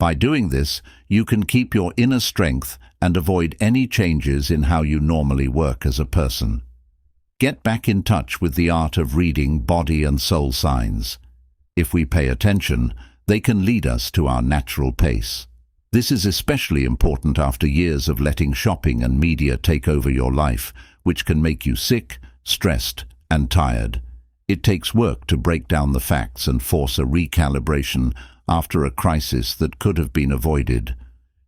By doing this, you can keep your inner strength and avoid any changes in how you normally work as a person. Get back in touch with the art of reading body and soul signs. If we pay attention, they can lead us to our natural pace. This is especially important after years of letting shopping and media take over your life, which can make you sick, stressed, and tired. It takes work to break down the facts and force a recalibration after a crisis that could have been avoided.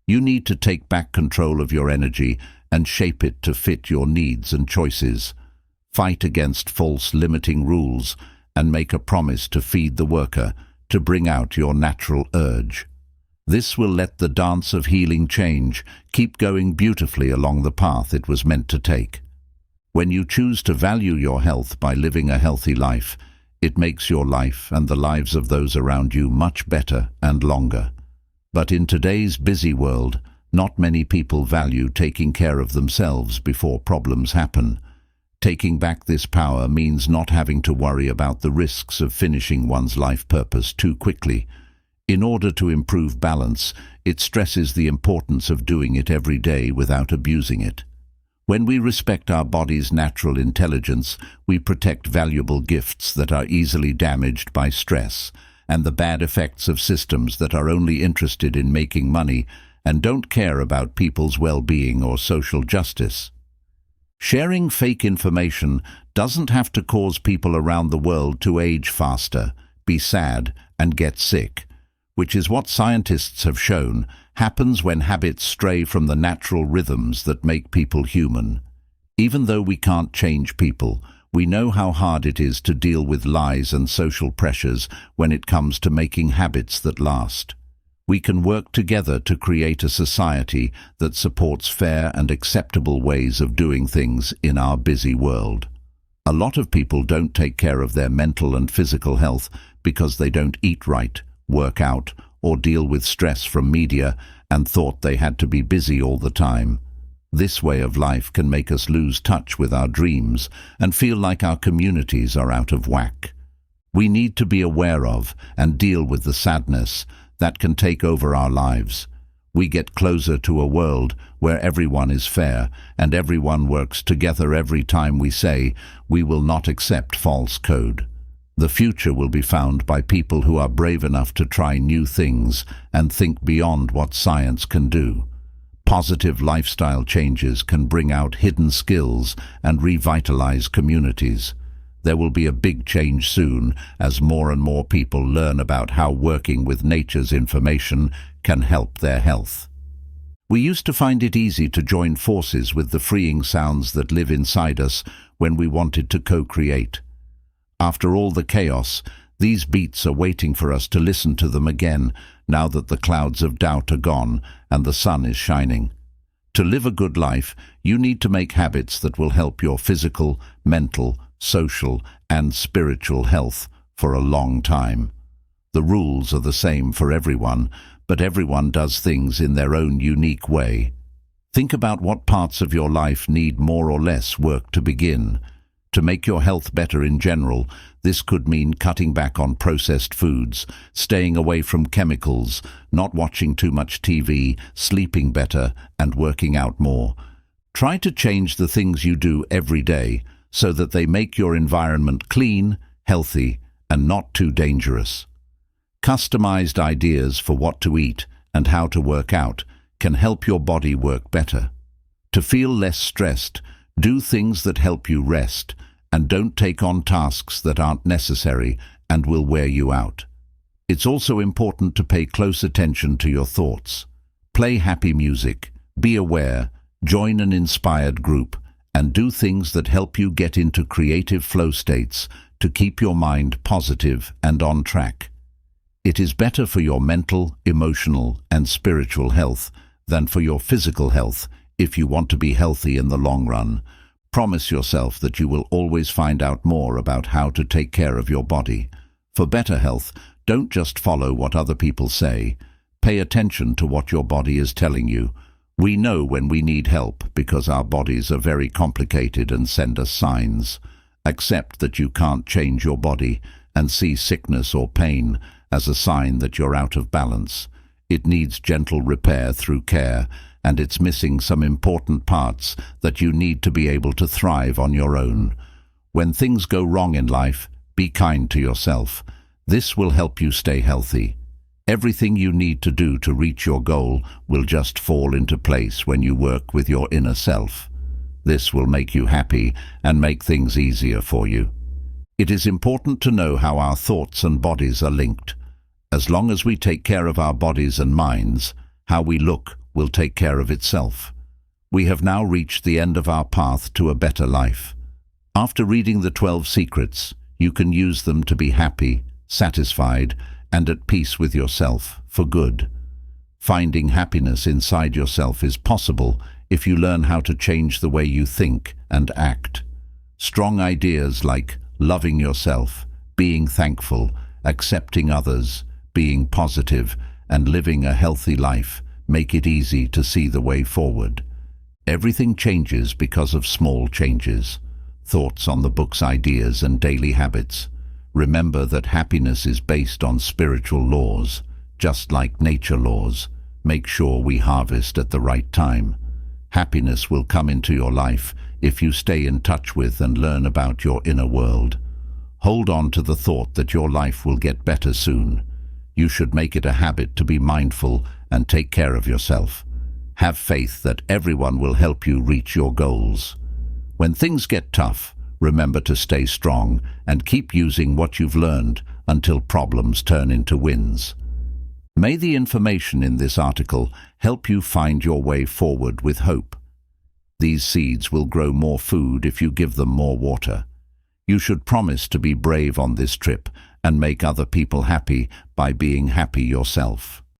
You need to take back control of your energy and shape it to fit your needs and choices. Fight against false limiting rules and make a promise to feed the worker, to bring out your natural urge. This will let the dance of healing change keep going beautifully along the path it was meant to take. When you choose to value your health by living a healthy life, it makes your life and the lives of those around you much better and longer. But in today's busy world, not many people value taking care of themselves before problems happen. Taking back this power means not having to worry about the risks of finishing one's life purpose too quickly. In order to improve balance, it stresses the importance of doing it every day without abusing it. When we respect our body's natural intelligence, we protect valuable gifts that are easily damaged by stress and the bad effects of systems that are only interested in making money and don't care about people's well-being or social justice. Sharing fake information doesn't have to cause people around the world to age faster, be sad, and get sick, which is what scientists have shown happens when habits stray from the natural rhythms that make people human. Even though we can't change people, we know how hard it is to deal with lies and social pressures when it comes to making habits that last. We can work together to create a society that supports fair and acceptable ways of doing things in our busy world. A lot of people don't take care of their mental and physical health because they don't eat right, work out, or deal with stress from media and thought they had to be busy all the time. This way of life can make us lose touch with our dreams and feel like our communities are out of whack. We need to be aware of and deal with the sadness that can take over our lives. We get closer to a world where everyone is fair and everyone works together every time we say we will not accept false code. The future will be found by people who are brave enough to try new things and think beyond what science can do. Positive lifestyle changes can bring out hidden skills and revitalize communities. There will be a big change soon as more and more people learn about how working with nature's information can help their health. We used to find it easy to join forces with the freeing sounds that live inside us when we wanted to co-create. After all the chaos, these beats are waiting for us to listen to them again now that the clouds of doubt are gone and the sun is shining. To live a good life, you need to make habits that will help your physical, mental, social, and spiritual health for a long time. The rules are the same for everyone, but everyone does things in their own unique way. Think about what parts of your life need more or less work to begin. To make your health better in general, this could mean cutting back on processed foods, staying away from chemicals, not watching too much TV, sleeping better, and working out more. Try to change the things you do every day so that they make your environment clean, healthy, and not too dangerous. Customized ideas for what to eat and how to work out can help your body work better. To feel less stressed, do things that help you rest, and don't take on tasks that aren't necessary and will wear you out. It's also important to pay close attention to your thoughts. Play happy music, be aware, join an inspired group, and do things that help you get into creative flow states to keep your mind positive and on track. It is better for your mental, emotional, and spiritual health than for your physical health if you want to be healthy in the long run. Promise yourself that you will always find out more about how to take care of your body. For better health, don't just follow what other people say. Pay attention to what your body is telling you. We know when we need help because our bodies are very complicated and send us signs. Accept that you can't change your body and see sickness or pain as a sign that you're out of balance. It needs gentle repair through care, and it's missing some important parts that you need to be able to thrive on your own. When things go wrong in life, be kind to yourself. This will help you stay healthy. Everything you need to do to reach your goal will just fall into place when you work with your inner self. This will make you happy and make things easier for you. It is important to know how our thoughts and bodies are linked. As long as we take care of our bodies and minds, how we look will take care of itself. We have now reached the end of our path to a better life. After reading the 12 secrets, you can use them to be happy, satisfied, and at peace with yourself for good. Finding happiness inside yourself is possible if you learn how to change the way you think and act. Strong ideas like loving yourself, being thankful, accepting others, being positive, and living a healthy life make it easy to see the way forward. Everything changes because of small changes. Thoughts on the book's ideas and daily habits. Remember that happiness is based on spiritual laws, just like nature laws. Make sure we harvest at the right time. Happiness will come into your life if you stay in touch with and learn about your inner world. Hold on to the thought that your life will get better soon. You should make it a habit to be mindful and take care of yourself. Have faith that everyone will help you reach your goals. When things get tough, remember to stay strong and keep using what you've learned until problems turn into wins. May the information in this article help you find your way forward with hope. These seeds will grow more food if you give them more water. You should promise to be brave on this trip and make other people happy by being happy yourself.